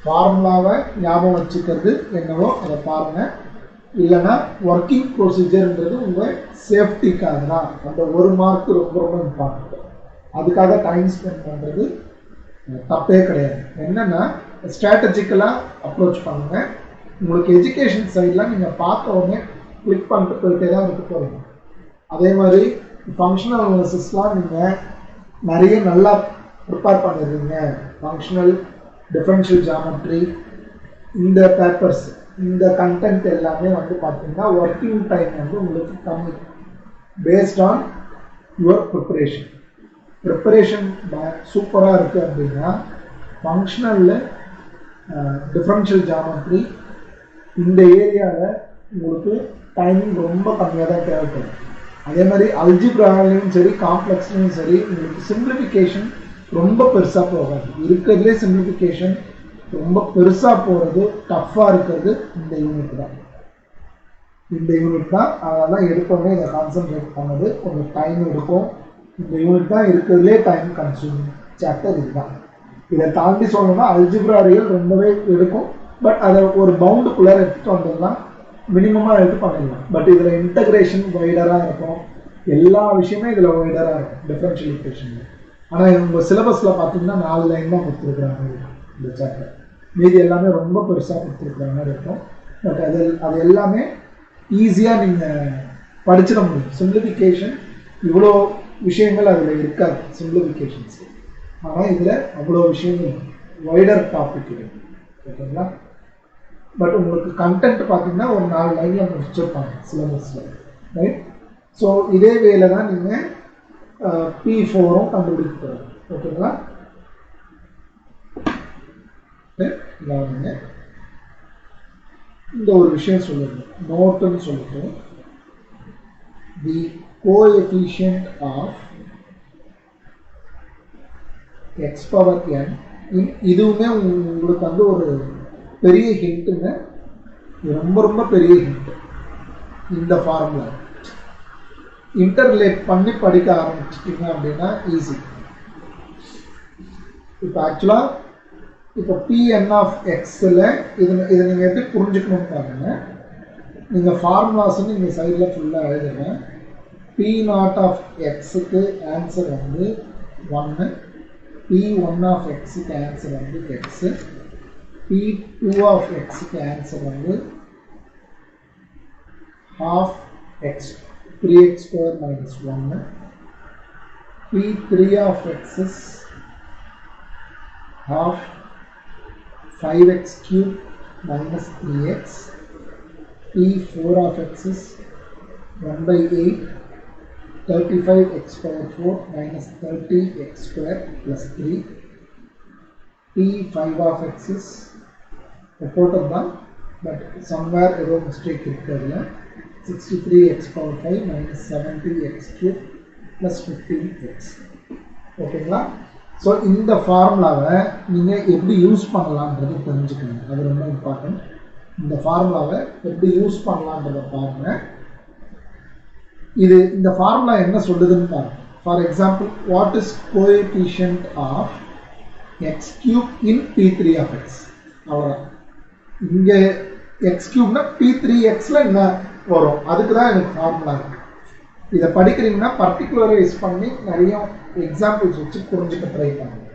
ஃபார்முலாவை ஞாபகம் வச்சுக்கிறது என்னவோ அதை பாருங்கள். இல்லைன்னா ஒர்க்கிங் ப்ரொசீஜர்ன்றது உங்கள் சேஃப்டிக்காக தான். அந்த 1 மார்க் ரொம்ப ரொம்ப இம்பார்ட்டன்ட். அதுக்காக டைம் ஸ்பெண்ட் பண்ணுறது தப்பே கிடையாது. என்னென்னா ஸ்ட்ராட்டஜிக்கலாக அப்ரோச் பண்ணுங்கள். உங்களுக்கு எஜுகேஷன் சைடில் நீங்கள் பார்த்த உடனே கிளிக் பண்ணிட்டு போயிட்டே தான் இருக்க போகிறீங்க. அதே மாதிரி ஃபங்க்ஷனல் அனாலிசிஸ்லாம் நீங்கள் நிறைய நல்லா ப்ரிப்பேர் பண்ணிடுறீங்க. ஃபங்க்ஷனல் டிஃபரன்ஷியல் ஜியாமெட்ரி இந்த பேப்பர்ஸ் இந்த கண்டென்ட் எல்லாமே வந்து பார்த்தீங்கன்னா ஒர்க்கிங் டைம் வந்து உங்களுக்கு கம்மி based on your preparation. Preparation சூப்பராக இருக்குது அப்படின்னா ஃபங்க்ஷனலில் டிஃபரன்ஷியல் ஜியாமெட்ரி இந்த ஏரியாவில் உங்களுக்கு டைமிங் ரொம்ப கம்மியாக தான் தேவைப்படும். அதே மாதிரி அல்ஜிப்ராலையும் சரி காம்ப்ளெக்ஸ்லையும் சரி உங்களுக்கு சிம்பிளிஃபிகேஷன் ரொம்ப பெருசாக போகாது. இருக்கிறதுலே சிம்பிளிஃபிகேஷன் ரொம்ப பெருசாக போகிறது டஃப்பாக இருக்கிறது இந்த யூனிட் தான். இந்த யூனிட் தான் அதெல்லாம் எடுத்தோடனே இதை கான்சன்ட்ரேட் பண்ணது கொஞ்சம் டைம் எடுக்கும். இந்த யூனிட் தான் இருக்கிறதுலே டைம் கன்சூமிங் சாப்டர் இதுதான். இதை தாண்டி சொல்லணும்னா அல்ஜிப்ரா ரியல் ரொம்பவே எடுக்கும். பட் அதை ஒரு பவுண்டுக்குள்ளே எடுத்துகிட்டு வந்தோம்னா மினிமமாக எடுத்து பண்ணிடலாம். பட் இதில் இன்டகிரேஷன் வைடராக இருக்கும், எல்லா விஷயமே இதில் வைடராக இருக்கும் டிஃபரன்ஷியல் ஈக்குவேஷனில். ஆனால் உங்கள் சிலபஸில் பார்த்தீங்கன்னா 4 லைன் தான் கொடுத்துருக்குறாங்க இந்த சாப்டர். மீதி எல்லாமே ரொம்ப பெருசாக கொடுத்துருக்குற மாதிரி இருக்கும். பட் அது எல்லாமே ஈஸியாக நீங்கள் படிச்சிட முடியும். சிம்பிளிஃபிகேஷன் இவ்வளோ விஷயங்கள் அதில் இருக்காது சிம்பிளிஃபிகேஷன்ஸ். ஆனால் இதில் அவ்வளோ விஷயங்கள் வைடர் டாபிக் இருக்குது. ஓகேங்களா? பட் உங்களுக்கு கண்டென்ட் பார்த்தீங்கன்னா ஒரு 4 லைனில் முடிச்சிருப்பாங்க சிலபஸில், ரைட்? ஸோ இதே வேலை தான் நீங்கள் P4ம் கண்டுபிடிக்க போகிறோம். ஓகேங்களா? இந்த ஒரு விஷயம் சொல்லுங்க, நோட்டுன்னு சொல்லிட்டு தி coefficient of X power n. இதுவுமே உங்களுக்கு வந்து ஒரு பெரிய ஹிண்ட்டுங்க, ரொம்ப ரொம்ப பெரிய ஹிண்ட். இந்த ஃபார்முலா இன்டர்லேட் பண்ணி படிக்க ஆரம்பிச்சிட்டிங்க அப்படின்னா ஈஸி. இப்போ ஆக்சுவலாக இப்போ Pn ஆஃப் எக்ஸில் இதை நீங்கள் எப்படி புரிஞ்சுக்கணும்னு பாருங்க. நீங்கள் ஃபார்முலாஸ்ன்னு நீங்கள் சைடில் ஃபுல்லாக எழுதுங்க. P0 ஆஃப் எக்ஸுக்கு ஆன்சர் வந்து 1, P1 ஆஃப் எக்ஸுக்கு ஆன்சர் வந்து எக்ஸு, P2 ஆஃப் எக்ஸுக்கு ஆன்சர் வந்து half x 3x square minus 1, P3 of x is half 5x cube minus 3x, P4 of x is 1 by 8 35x power 4 minus 30x square plus 3, P5 of x is reported down but somewhere error mistake irukadla 63x power 5 minus 70x cube plus 15x. ஓகேங்களா? ஸோ இந்த ஃபார்முலாவை நீங்கள் எப்படி யூஸ் பண்ணலான்றது தெரிஞ்சுக்கணும், அது ரொம்ப இம்பார்ட்டன்ட். இந்த ஃபார்முலாவை எப்படி யூஸ் பண்ணலான்றதை பாருங்கள். இந்த ஃபார்முலா என்ன சொல்லுதுன்னு பாருங்க. For example, what is coefficient of X cube in P3 of X. அவ்வளோதான். இங்கே எக்ஸ் கியூப்னா P3xல என்ன வரும், அதுக்கு தான் எனக்கு ஃபார்முலா இருக்கு. இதை படிக்கிறீங்கன்னா பர்டிகுலரைஸ் பண்ணி நிறைய எக்ஸாம்பிள்ஸ் வச்சு புரிஞ்சுக்க ட்ரை பண்ணுங்க.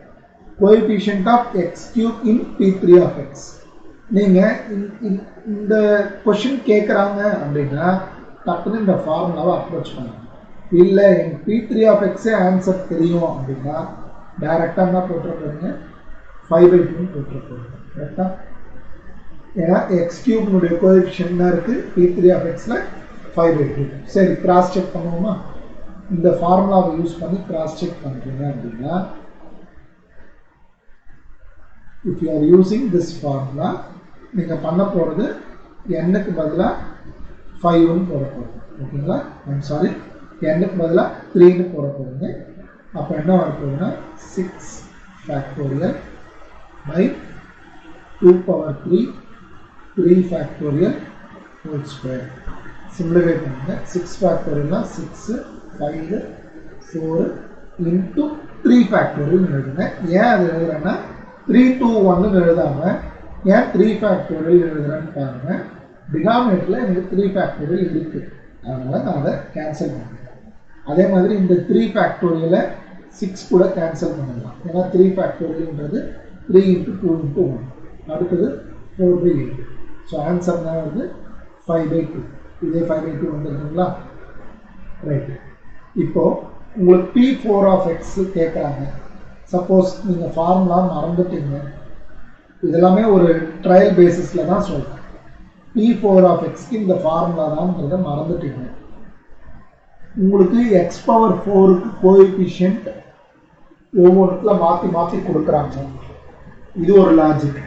coefficient of x cube in P3 of x. நீங்க இந்த क्वेश्चन கேக்குறாங்க அப்படினா டக்குனு இந்த ஃபார்முலாவை அப்ரோச் பண்ணுங்க. இல்ல எனக்கு P3 of x ஆன்சர் தெரியும் அப்படினா டைரக்டா என்ன போட்டுறீங்க 5/2 போட்டுறீங்க. கரெக்ட்டா? ஏன்னா x cube உடைய கோஎஃபிஷியன்ட் இருக்கு P3 of x ல 5/2. சரி கிராஸ் செக் பண்ணுவோமா? இந்த ஃபார்முலாவை யூஸ் பண்ணி கிராஸ் செக் பண்றீங்க அப்படினா if you are using this formula நீங்க பண்ண போறது n க்கு பதிலா 5 ன்னு போட போறீங்க. ஓகேங்களா? I'm sorry. n க்கு பதிலா 3 ன்னு போட போறீங்க. அப்ப என்ன வர போகுதுன்னா 6 factorial by 2 power 3 3 factorial whole square. Simplify பண்ணுங்க. 6 factorial னா 6 5 4 into 3 factorial எழுதுங்க. ஏன் அது எழுதுறேன்னா 3 2 1 ன்னு எழுதாம ஏன் 3 factorial எழுதுறேன்னு பாருங்க. டினாமினேட்டர்ல எனக்கு 3 factorial இருக்கு. அதனால நான் அதை கேன்சல் பண்ணுறேன். அதே மாதிரி இந்த 3 factorial 6 கூட கேன்சல் பண்ணலாம். ஏன்னா 3 factorialன்றது 3 into 2 into 1. அடுத்தது 4/8. ஸோ ஆன்சர் தான் வந்து 5/2. இதே 5/2 வந்துருக்குங்களா? ரைட். இப்போ உங்களுக்கு P4 of x கேட்குறாங்க. சப்போஸ் நீங்கள் ஃபார்முலா மறந்துட்டீங்க. இதெல்லாமே ஒரு ட்ரையல் பேசிஸில் தான் சொல்கிறேன். P4 of xக்கு இந்த ஃபார்முலா தான்ன்றதை மறந்துட்டீங்க. உங்களுக்கு x பவர் 4க்கு கோஎஃபிஷியன்ட் ஒவ்வொன்றுல மாற்றி மாற்றி கொடுக்குறாங்க. இது ஒரு லாஜிக்.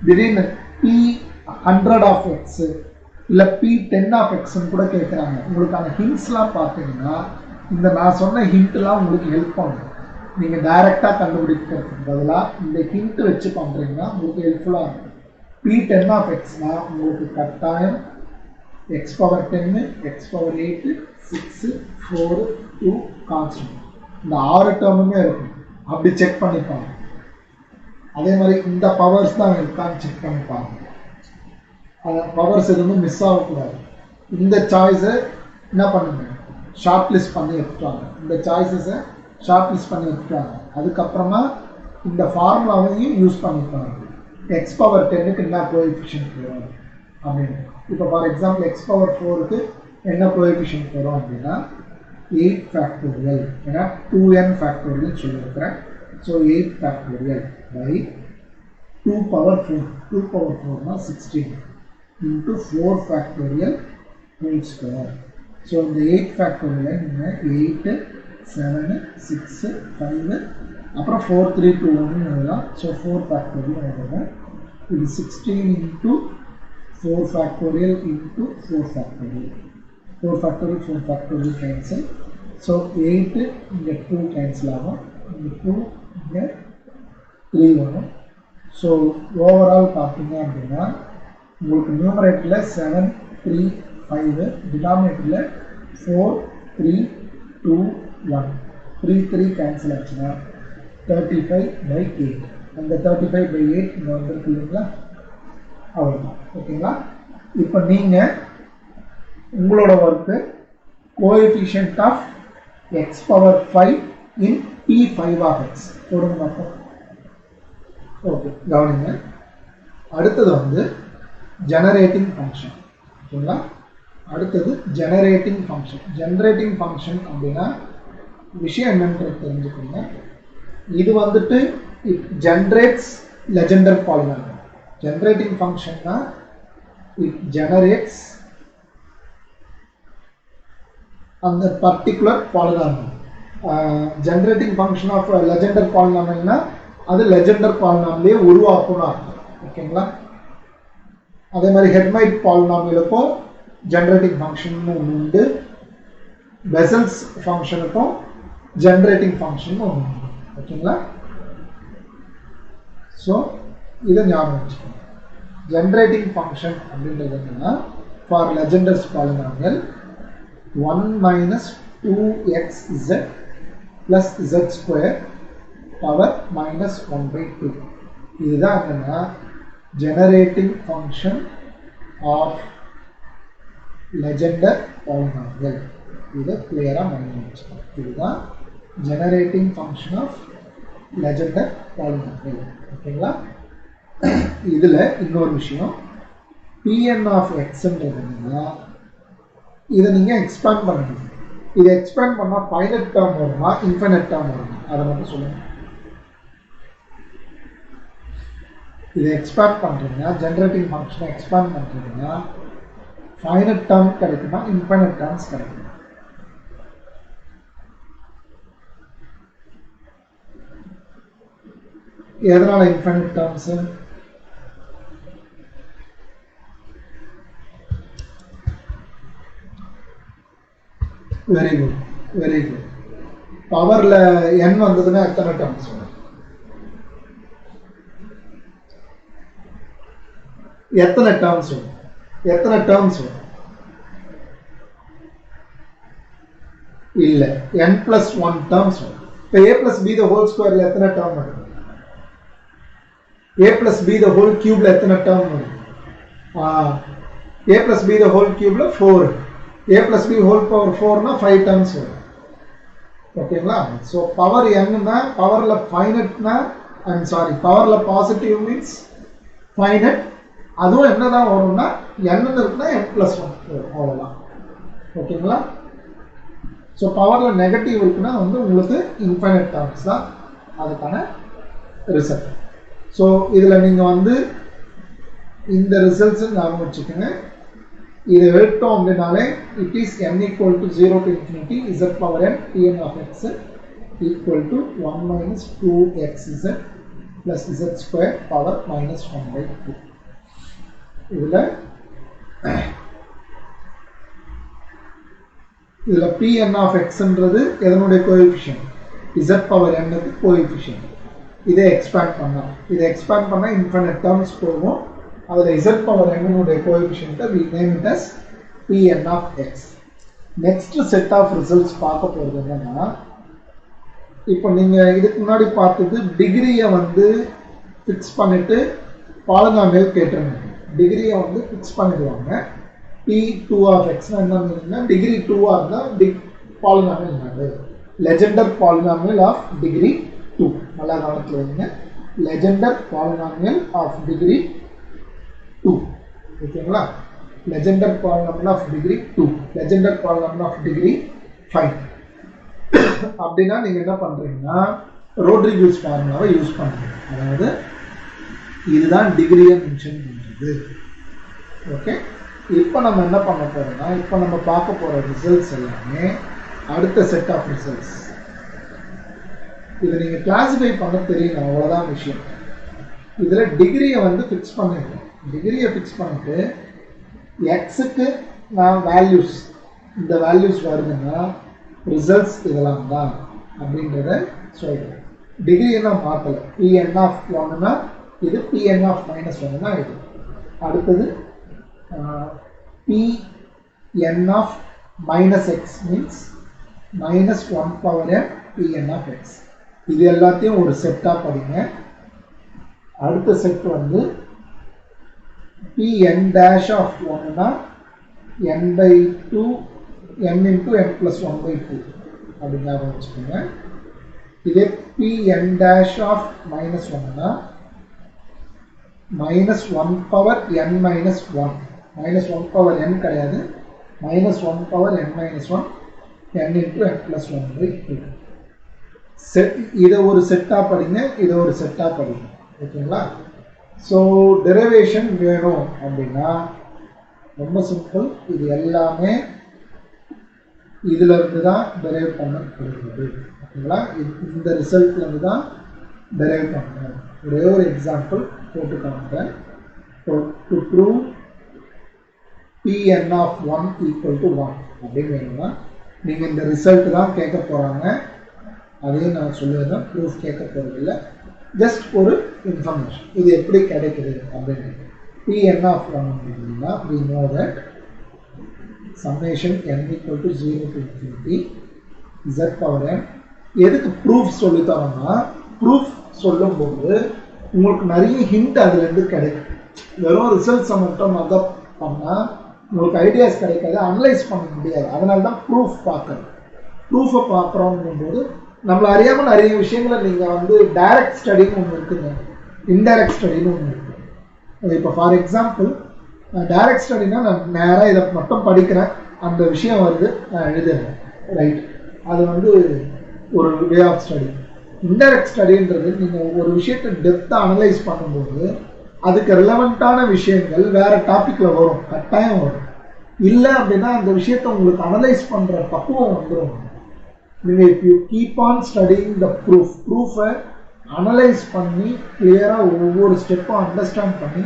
திடீர்னு P100 of x இல்லை P10 of xன்னு கூட கேட்குறாங்க. உங்களுக்கான ஹிண்ட்ஸ்லாம் பார்த்தீங்கன்னா இந்த நான் சொன்ன ஹிண்ட்லாம் உங்களுக்கு ஹெல்ப் பண்ணும். நீங்கள் டைரெக்டாக கண்டுபிடிக்கிறதுக்கு பதிலாக இந்த ஹிண்ட் வச்சு பண்ணுறீங்கன்னா உங்களுக்கு ஹெல்ப்ஃபுல்லாக இருக்கும். P10 of xனா உங்களுக்கு கட்டாயம் x power 10 x power 8 6 4 2 constant இந்த 6 டேர்முமே இருக்கும். அப்படி செக் பண்ணிப்பாங்க. அதே மாதிரி இந்த பவர்ஸ் தான் இருக்கான்னு செக் பண்ணிப்பாங்க. பவர்ஸ் எதுவும் மிஸ் ஆகக்கூடாது. இந்த சாய்ஸை என்ன பண்ணுங்க ஷார்ட் லிஸ்ட் பண்ணி எடுத்துட்டாங்க. இந்த சாய்ஸஸை ஷார்ட் லிஸ்ட் பண்ணி எடுத்துட்டாங்க. அதுக்கப்புறமா இந்த ஃபார்முலாவையும் யூஸ் பண்ணிப்பாங்க. x பவர் 10க்கு என்ன கோஎஃபிஷியன்ட் வரும் அப்படின்னு. இப்போ ஃபார் எக்ஸாம்பிள் x பவர் 4க்கு என்ன கோஎஃபிஷியன்ட் வரும் அப்படின்னா 8 ஃபேக்டோரியல். ஏன்னா 2n ஃபேக்டோரியல் சொல்லியிருக்கிறேன். So 8 factorial by 2 power 4. 2 power 4னா 16 into 4 factorial whole square. So இந்த 8 ஃபேக்டோரியல் நீங்கள் 8 7 6 5 அப்புறம் 4 3 2 1 எழுதலாம். ஸோ 4 ஃபேக்டோரியல் எழுதுங்க. இது 16 into 4 factorial into 4 factorial. 4 factorial 4 factorial cancel. So 8 இங்கே 2 cancel ஆகும். இங்கே 2 இங்கே 3 வரும். ஸோ ஓவரால் பார்த்தீங்க அப்படின்னா உங்களுக்கு நியூமரேட்டரில் 7 3 5 டினாமினேட்டரில் 4 3 2 1 3 3 கேன்சல் ஆச்சுன்னா 35/8. அந்த 35/8 இங்கே வந்துருக்கு இல்லைங்களா? அவ்வளோதான். ஓகேங்களா? இப்போ நீங்கள் உங்களோட work coefficient of X power 5 in P5 of x போடுங்க மட்டும். ஓகே கவனிங்க. அடுத்தது வந்து ஜெனரேட்டிங் ஃபங்க்ஷன். ஓகேங்களா? அடுத்தது ஜெனரேட்டிங் ஃபங்க்ஷன். ஜெனரேட்டிங் ஃபங்க்ஷன் அப்படின்னா விஷயம் என்னன்றது தெரிஞ்சுக்கோங்க. இது வந்துட்டு it generates Legendre polynomial. Generating function na it generates on the particular polynomial. Generating function of Legendre polynomial na அது Legendre polynomial உருவாக்கும்னு அர்த்தம். ஓகேங்களா? அதே மாதிரி Hermite polynomialக்கும் generating function ஒன்று உண்டு. Bessel's functionக்கும் generating function ஒன்று உண்டு. ஓகேங்களா? ஸோ இதை ஞாபகம் வச்சுக்கோங்க. ஜெனரேட்டிங் ஃபங்க்ஷன் அப்படின்றது என்னன்னா for லெஜெண்டர்ஸ் polynomial 1 minus 2xz plus z square power minus 1/2. இதுதான் என்னன்னா generating function of Legendre polynomial. இதை கிளியராக மைண்ட் வச்சுக்கோங்க. இதுதான் generating function of Legendre polynomial. ஓகேங்களா? இதுல இன்னொரு விஷயம், Pn of xன்றதுன்னா இதை நீங்க எக்ஸ்பேண்ட் பண்ணணும். இதை எக்ஸ்பேண்ட் பண்ணா ஃபைனைட் டேர்ம் வருமா இன்ஃபைனைட் டேர்ம் வருமா அதை மட்டும் சொல்லுங்க. இதை எக்ஸ்பேண்ட் பண்றீங்கன்னா ஜெனரேட்டிங் ஃபங்க்ஷனை எக்ஸ்பேண்ட் பண்றீங்கன்னா ஃபைனைட் டேர்ம் கிடைக்குமா இன்ஃபைனைட் டேர்ம்ஸ் கிடைக்குமா? எதனால infinite terms? Very good, very good. பவர்ல n வந்ததுன்னா எத்தனை டேர்ம்ஸ் வரும்? எத்தனை டேர்ம்ஸ் வரும்? எத்தனை டேர்ம்ஸ் வரும்? இல்ல, n plus 1 டேர்ம்ஸ் வரும். இப்போ a plus b the whole squareல எத்தனை டேர்ம் வரும்? a plus b the whole cubeல எத்தனை டேர்ம் வரும்? a plus b the whole cubeல 4. a plus b whole power 4னா 5 டேர்ம்ஸ் வரும். ஓகேங்களா? ஸோ பவர் என்னன்னா பவர்ல ஃபைனட்னா ஐம் சாரி பவர்ல பாசிட்டிவ் மீன்ஸ் ஃபைனட். அதுவும் என்னதான் வரும்னா n இருக்குன்னா n plus 1 வரும், அவ்வளோதான். ஓகேங்களா? ஸோ பவர்ல நெகட்டிவ் இருக்குன்னா வந்து உங்களுக்கு இன்ஃபைனைட் டேர்ம்ஸ் தான் அதுக்கான ரிசல்ட். ஸோ இதில் நீங்கள் வந்து இந்த ரிசல்ட்ஸை ஞாபகம் வச்சுக்கோங்க. இதை எடுத்தோம் அப்படின்னாலே it is n equal to 0 to infinity z power n Pn of x equal to 1 minus 2xz plus z square power minus 1/2. இதில் Pn of xன்றது எதனுடைய கோஎஃபிஷியன்ட்? z power n க்கு கோஎஃபிஷியன்ட். இதை எக்ஸ்பேண்ட் பண்ணால் இன்ஃபைனைட் டேர்ம்ஸ் போகும். அதில் z power n உடைய கோஎஃபிஷியன்ட்டை we name it as Pn of x. Next set of results பார்க்க போகிறது என்னன்னா, இப்போ நீங்கள் இதுக்கு முன்னாடி பார்த்தது டிகிரியை வந்து ஃபிக்ஸ் பண்ணிட்டு பாலினாமியல் கேட்டிருந்தீங்க. டிகிரியை வந்து ஃபிக்ஸ் பண்ணிடுவாங்க. P2 of x என்ன மீனிங்னா டிகிரி 2ஆக இருந்தால் பாலினாமியல் என்னது? Legendre polynomial of degree 2. நல்லா கவனத்தில் வைங்க, லெஜெண்டர் பாலினாமியல் ஆஃப் டிகிரி 2. ஓகேங்களா? Legendre polynomial of degree 2, Legendre polynomial of degree 5. அப்படின்னா நீங்க என்ன பண்றீங்கன்னா ரோட்ரிகஸ் ஃபார்முலாவை யூஸ் பண்றீங்க. அதாவது இதுதான் டிகிரியை மென்ஷன் பண்றது. ஓகே, இப்போ நம்ம என்ன பண்ண போறோம்னா இப்போ நம்ம பார்க்க போற ரிசல்ட்ஸ் எல்லாமே அடுத்த செட் ஆஃப் ரிசல்ட்ஸ். இதை நீங்க கிளாசிஃபை பண்ண தெரியணும், அவ்வளவுதான் விஷயம். இதுல டிகிரியை வந்து ஃபிக்ஸ் பண்ணிடுறோம். டிகிரியை ஃபிக்ஸ் பண்ணிட்டு எக்ஸுக்கு நான் வேல்யூஸ் இந்த வேல்யூஸ் வருதுன்னா ரிசல்ட்ஸ் இதெல்லாம் தான் அப்படின்றத சொல்கிறேன். டிகிரி நான் மாற்றலை. Pn of 1னா இது, Pn of -1னா இது. அடுத்தது Pn of -x means -1 power n Pn of x. இது எல்லாத்தையும் ஒரு செட்டாக படிங்க. அடுத்த செட் வந்து Pn dash of 1னா n/2 n into n plus 1/2 அப்படின்னு ஞாபகம் வச்சுக்கோங்க. இதே Pn dash of -1னா -1 power n minus 1. -1 power n கிடையாது, -1 power n minus 1 n into n plus 1/2. இதை ஒரு செட்டாக படிங்க, இதை ஒரு செட்டாக படிங்க. ஓகேங்களா? ஸோ டெரிவேஷன் வேணும் அப்படின்னா ரொம்ப சிம்பிள். இது எல்லாமே இதுல இருந்து தான் டெரைவ் பண்ணப்படுகிறது. ஓகேங்களா? இந்த ரிசல்ட்ல இருந்து தான் டெரைவ் பண்ணணும். ஒரே ஒரு எக்ஸாம்பிள் போட்டு காமிக்கிறேன். To prove Pn of 1 equal to 1 அப்படின்னு வேணும்னா நீங்க இந்த ரிசல்ட் தான் கேட்க போறாங்க. அதையும் நான் சொல்லுவேன், ப்ரூஃப் கேட்க போறதில்லை, ஜஸ்ட் ஒரு இன்ஃபர்மேஷன். இது எப்படி கிடைக்குது அப்படின்னு. Pn of 1 அப்படின்னா we know that summation n equal to 0 to infinity z power n. எதுக்கு ப்ரூஃப் சொல்லி தரோம்னா ப்ரூஃப் சொல்லும்போது உங்களுக்கு நிறைய ஹிண்ட் அதுல இருந்து கிடைக்கும். வெறும் ரிசல்ட்ஸை மட்டும் மதப் பண்ணால் உங்களுக்கு ஐடியாஸ் கிடைக்காது, அனலைஸ் பண்ண முடியாது. அதனால தான் ப்ரூஃப் பார்க்கணும். ப்ரூஃபை பார்க்குறோங்கும் போது நம்மள அறியாமல் நிறைய விஷயங்களை நீங்கள் வந்து டைரக்ட் ஸ்டடின்னு ஒன்று இருக்குங்க, இன்டைரக்ட் ஸ்டடின்னு ஒன்று இருக்குது. இப்போ ஃபார் எக்ஸாம்பிள் டைரக்ட் ஸ்டடினா நான் நேராக இதை மட்டும் படிக்கிறேன், அந்த விஷயம் வருது, நான் எழுதுறேன், ரைட், அது வந்து ஒரு வே ஆஃப் ஸ்டடி. இன்டைரக்ட் ஸ்டடின்றது நீங்கள் ஒரு விஷயத்தை டெப்த்தாக அனலைஸ் பண்ணும்போது அதுக்கு ரிலவெண்ட்டான விஷயங்கள் வேறு டாப்பிக்கில் வரும், கட்டாயம் வரும். இல்லை அப்படின்னா அந்த விஷயத்தை உங்களுக்கு அனலைஸ் பண்ணுற பக்குவம் வந்துடும். நீங்கள் if you keep on studying the ப்ரூஃபை அனலைஸ் பண்ணி கிளியராக ஒவ்வொரு ஸ்டெப்பும் அண்டர்ஸ்டாண்ட் பண்ணி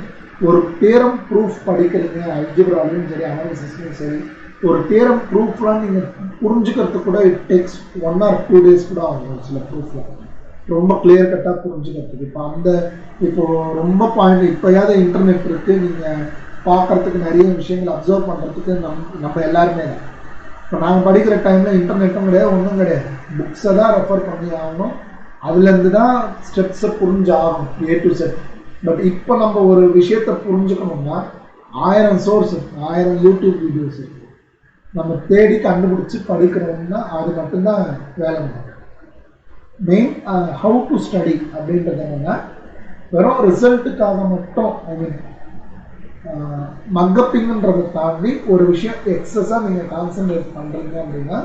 ஒரு தியரம் ப்ரூஃப் படிக்கிறீங்க, அல்ஜிப்ராலையும் சரி அனாலிசிஸ்லையும் சரி, ஒரு தியரம் ப்ரூஃப்லாம் நீங்கள் புரிஞ்சுக்கிறதுக்கு கூட இட் டேக்ஸ் 1 or 2 days கூட ஆகும். சில ப்ரூஃப்லாம் ரொம்ப கிளியர் கட்டாக புரிஞ்சுக்கிறதுக்கு. இப்போ ரொம்ப பாயிண்ட், இப்போயாவது இன்டர்நெட் இருக்குது, நீங்கள் பார்க்குறதுக்கு நிறைய விஷயங்கள் அப்சர்வ் பண்ணுறதுக்கு நம்ம எல்லாருமே தான். இப்போ நாங்கள் படிக்கிற டைமில் இன்டர்நெட்டும் கிடையாது, ஒன்றும் கிடையாது, புக்ஸை தான் ரெஃபர் பண்ணி ஆகணும், அதுலேருந்து தான் ஸ்டெப்ஸை புரிஞ்சாகணும் A to Z. பட் இப்போ நம்ம ஒரு விஷயத்தை புரிஞ்சுக்கணும்னா 1000 சோர்ஸ் இருக்குது, 1000 யூடியூப் வீடியோஸ் இருக்குது, நம்ம தேடி கண்டுபிடிச்சி படிக்கிறோம்னா அது மட்டும்தான் வேலை. மெயின் ஹவு டு ஸ்டடி அப்படின்றது என்னென்னா, வெறும் ரிசல்ட்டுக்காக மட்டும், ஐ மீன் மக்கப்பிங்ன்றதை தாண்டி ஒரு விஷயம் எக்ஸஸாக நீங்கள் கான்சன்ட்ரேட் பண்ணுறீங்க அப்படின்னா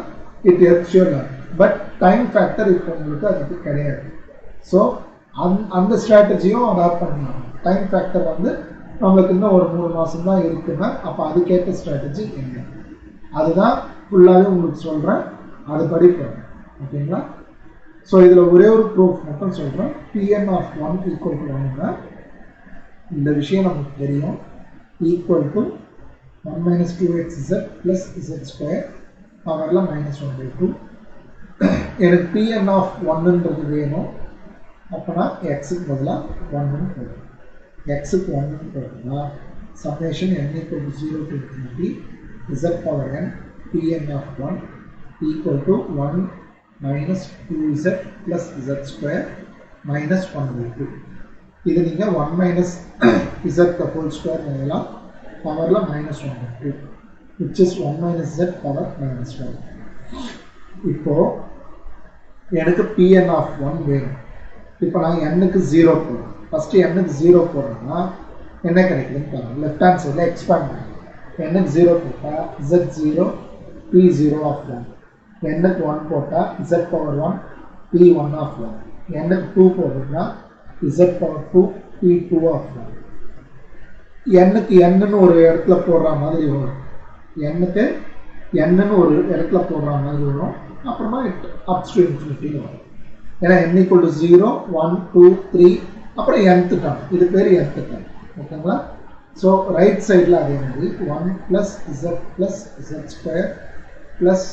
it helps you learn. But time factor இப்போ உங்களுக்கு அதுக்கு கிடையாது. ஸோ அந்த ஸ்ட்ராட்டஜியும் அடாப்ட் பண்ணலாம். டைம் ஃபேக்டர் வந்து நம்மளுக்கு இன்னும் ஒரு 3 மாதம் தான் இருக்குன்னா அப்போ அதுக்கேற்ற ஸ்ட்ராட்டஜி என்ன, அதுதான் ஃபுல்லாகவே உங்களுக்கு சொல்கிறேன், அது படிப்பேன். ஓகேங்களா? ஸோ இதில் ஒரே ஒரு ப்ரூஃப் மட்டும் சொல்கிறேன். Pn of 1 equal to 1னா இந்த விஷயம் நமக்கு தெரியும், equal to 1 minus 2xz plus z² பவரில் -1/2. எனக்கு Pn of 1ன்றது வேணும், அப்போனா எக்ஸுக்கு பதிலாக 1ன்னு போடும். எக்ஸுக்கு 1ன்னு போட்டோம்னா summation n equal to 0 to infinity z power n Pn of 1 equal to 1 minus 2z plus z² minus 1/2. இது நீங்கள் 1 minus z the whole square எழுதலாம், பவரில் -1/2, which is 1 minus z power -1. இப்போது எனக்கு Pn of 1 வேணும். இப்போ நான் n-க்கு 0 போடுறேன். ஃபஸ்ட்டு n-க்கு 0 போடுறேன்னா என்ன கிடைக்குதுன்னு பாருங்கள். லெஃப்ட் ஹேண்ட் சைடில் எக்ஸ்பேண்ட் பண்ணுங்க. n-க்கு 0 போட்டால் z0 P0 of 1. n-க்கு 1 போட்டால் z power 1 P1 of 1. n-க்கு 2 போடுறதுனா z power 2 P2 of 1. n-க்கு n-ன்னு ஒரு இடத்துல போடுற மாதிரி வரும், n-க்கு n-ன்னு ஒரு இடத்துல போடுற மாதிரி வரும், அப்புறமா இட் அப்ஸ் டு இன்ஃபினிட்டி வரும். ஏன்னா n equal to 0, 1, 2, 3, அப்புறம் nth டேர்ம், இது பேர் nth டேர்ம். ஓகேங்களா? ஸோ ரைட் சைடில் அதே மாதிரி 1 + z + z² ப்ளஸ்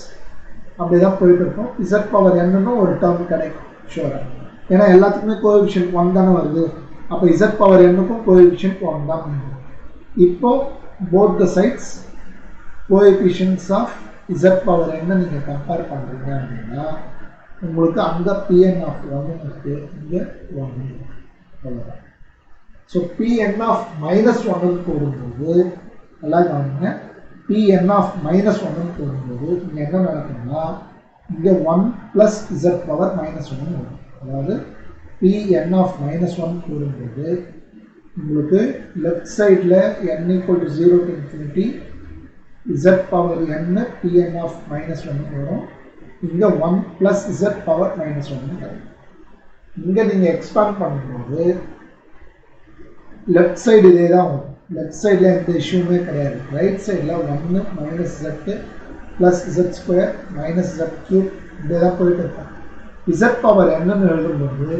அப்படி தான் போயிட்டு இருக்கும். z பவர் n-ன்னு ஒரு டேர்ம் கிடைக்கும் ஷூராக, ஏன்னா எல்லாத்துக்குமே கோஎஃபிஷியன்ட் 1 தானே வருது, அப்போ z பவர் n-க்கும் கோஎஃபிஷியன்ட் 1 தான் வருது. இப்போ both the sides coefficients of z power n நீங்கள் கம்பேர் பண்ணுறீங்க அப்படின்னா உங்களுக்கு அங்கே Pn of 1 இருக்குது, இங்கே 1 அவ்வளோதான். ஸோ Pn of -1 போடும்போது நல்லா கவனிங்க, Pn of -1 போடும்போது இங்கே என்ன நடக்கும்னா இங்கே 1 + z பவர் -1 வரும். அதாவது Pn of -1 போடும்போது உங்களுக்கு லெஃப்ட் சைடில் n equal to 0 to infinity z power n Pn of -1 வரும், இங்கே 1 + z பவர் -1 வரும். இங்கே நீங்கள் எக்ஸ்பேண்ட் பண்ணும்போது லெஃப்ட் சைடு இதே தான் வரும், லெஃப்ட் சைடில் எந்த இஷ்யூமே கிடையாது. ரைட் சைடில் 1 - z + z² - z³ இப்படியே தான் போயிட்டு இருக்கும். z பவர் என்னன்னு எழுதும்போது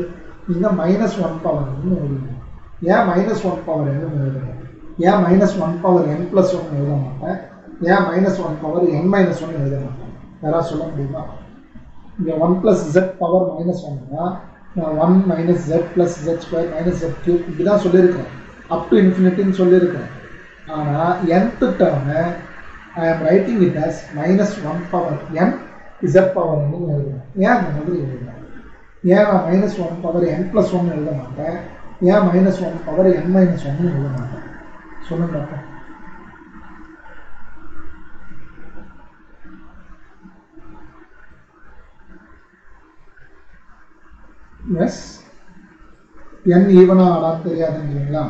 நீங்கள் -1 பவர் n எழுதுங்க. ஏன் -1 பவர் n எழுதுங்க, ஏன் -1 பவர் n+1 எழுத மாட்டேன், ஏன் -1 பவர் n-1 எழுத மாட்டேன், யாராவது சொல்ல முடியுமா? இங்கே 1 + z பவர் -1னா நான் 1 - z + z² - z³ இப்படி தான் சொல்லியிருக்கிறேன், அப் டு இன்ஃபினிட்டின்னு சொல்லியிருக்கிறேன். ஆனால் nth டேர்மை I am writing it as -1 power n z power n எழுதுறேன். ஏன் அந்த மாதிரி எழுதுறேன்? ஏன் நான் -1 பவர் n+1 எழுத மாட்டேன், ஏன் -1 பவர் n-1 எழுத மாட்டேன்? சொல்லுங்க. எஸ் n ஈவனா ஆடா தெரியாதுங்களா?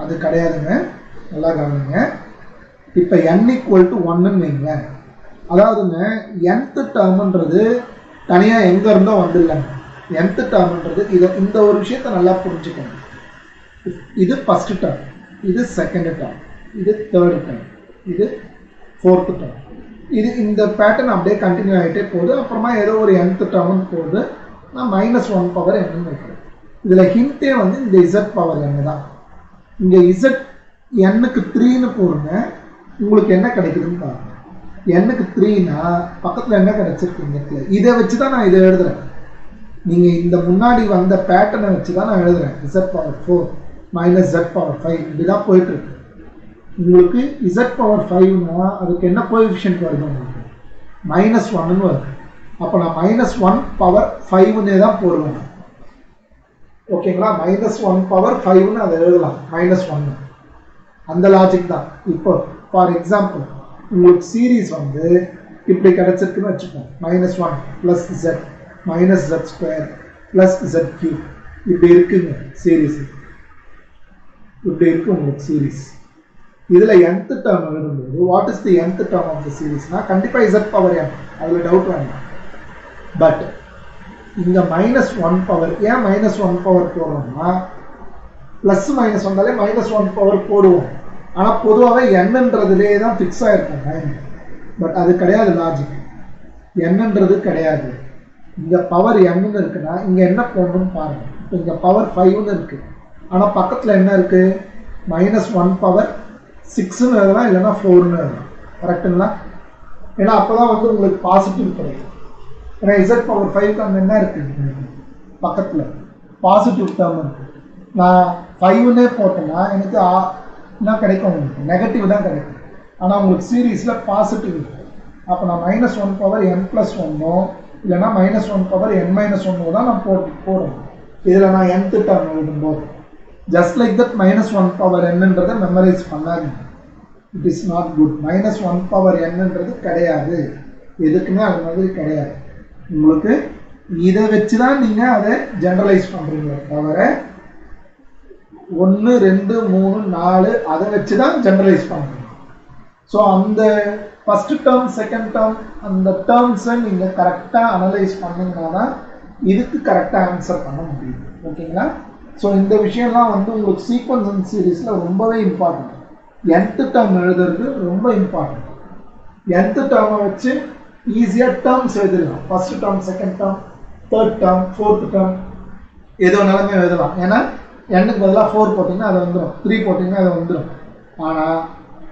அது கிடையாதுங்க, நல்லா கவனிங்க. இப்போ n ஈக்குவல் டு 1ன்னு வைங்களேன். அதாவதுங்க nth டேர்ம்ன்றது தனியாக எங்கே இருந்தோ வந்துடலங்க. nth டேர்ம்ன்றது இந்த ஒரு விஷயத்த நல்லா புரிஞ்சுக்கணும். இது ஃபர்ஸ்ட் டேர்ம், இது செகண்ட் டேர்ம், இது தேர்ட் டேர்ம், இது ஃபோர்த் டேர்ம். இது இந்த பேட்டர்ன் அப்படியே கண்டினியூ ஆகிட்டே போகுது. அப்புறமா ஏதோ ஒரு nth டேர்ம்னு போகுது. நான் -1 பவர் n வைக்கிறேன். இதில் ஹிண்டே வந்து இந்த z பவர் n தான். இங்கே z n-க்கு 3ன்னு போடுங்க, உங்களுக்கு என்ன கிடைக்குதுன்னு பாருங்க. n-க்கு 3னா பக்கத்தில் என்ன கிடைச்சிருக்கு? இதை வச்சு தான் நான் இதை எழுதுறேன். நீங்கள் இந்த முன்னாடி வந்த பேட்டர்னை வச்சு தான் நான் எழுதுறேன். z power 4 minus z power 5 இப்படிதான் போயிட்டு இருக்கு. உங்களுக்கு z பவர் 5னா அதுக்கு என்ன கோஎஃபிஷியன்ட் வருது? உங்களுக்கு -1ன்னு வருது. அப்போ நான் -1 பவர் 5ன்னே தான் போடுவேன். ஓகேங்களா? -1 பவர் 5ன்னு அதை எழுதலாம். -1 அந்த லாஜிக் தான். இப்போ ஃபார் எக்ஸாம்பிள் உங்களுக்கு சீரீஸ் வந்து இப்படி கிடைச்சிருக்குன்னு வச்சுப்போம். -1 + z -z² + z³ இப்படி இருக்குங்க சீரீஸ். இப்படி இருக்கு உங்களுக்கு சீரீஸ். இதில் nth டேர்ம் எழுதும்போது what is the nth term of the சீரீஸ்னா கண்டிப்பாக z பவர் n, அதில் டவுட் வேண்டாம். பட் இங்க -1 பவர், ஏன் -1 பவர் போடுறோம்னா பிளஸ் மைனஸ் வந்தாலே -1 பவர் போடுவோம். ஆனால் பொதுவாகவே என்னன்றதுலேயே தான் ஃபிக்ஸ் ஆகிருக்கும். பட் அது கிடையாது லாஜிக். என்னன்றது கிடையாது. இங்கே பவர் என்னன்னு இருக்குன்னா இங்கே என்ன போடணும்னு பாருங்க. இப்போ இங்கே பவர் 5ன்னு இருக்கு, ஆனால் பக்கத்தில் என்ன இருக்கு? -1 பவர் 6ன்னு எழுதலாம், இல்லைன்னா 4ன்னு எழுதலாம். கரெக்டுங்களா? ஏன்னா அப்போ தான் வந்து உங்களுக்கு பாசிட்டிவ் கிடைக்கும். ஏன்னா z பவர் 5க்கு அங்கே என்ன இருக்குது? பக்கத்தில் பாசிட்டிவ் டேர்ம் இருக்குது. நான் 5ன்னே போட்டேன்னா எனக்கு என்ன கிடைக்கும்? உங்களுக்கு நெகட்டிவ் தான் கிடைக்கும். ஆனால் உங்களுக்கு சீரீஸில் பாசிட்டிவ் இருக்குது. அப்போ நான் -1 பவர் n+1 இல்லைனா -1 பவர் n-1 தான் நான் போடணும். இதில் நான் nth டேர்ம் எழுதும்போது ஜஸ்ட் லைக் தட் -1 பவர் nன்றதை மெமரைஸ் பண்ணாதீங்க. It is not good. -1 power nன்றது கிடையாது, எதுக்குமே அது மாதிரி கிடையாது. உங்களுக்கு இதை வச்சு தான் நீங்கள் அதை ஜெனரலைஸ் பண்ணுறீங்க தவிர 1 2 3 4 அதை வச்சு தான் ஜெனரலைஸ் பண்ணுறீங்க. ஸோ அந்த ஃபர்ஸ்ட் டேர்ம் செகண்ட் டேர்ம் அந்த டேர்ம்ஸை நீங்கள் கரெக்டாக அனலைஸ் பண்ணிங்கன்னா தான் இதுக்கு கரெக்டாக ஆன்சர் பண்ண முடியும். ஓகேங்களா? ஸோ இந்த விஷயம்லாம் வந்து உங்களுக்கு சீக்வன்ஸ் அண்ட் சீரீஸில் ரொம்பவே இம்பார்ட்டன்ட். nth டேர்ம் எழுதுறது ரொம்ப இம்பார்ட்டன்ட். nth டேர்மை வச்சு ஈஸியாக டேர்ம்ஸ் எழுதிடலாம். First term, second term, third term, fourth term எது வேணாலுமே எழுதலாம். ஏன்னா n-க்கு பதிலாக 4 போட்டிங்கன்னா அது வந்துடும், 3 போட்டிங்கன்னா அது வந்துடும். ஆனால்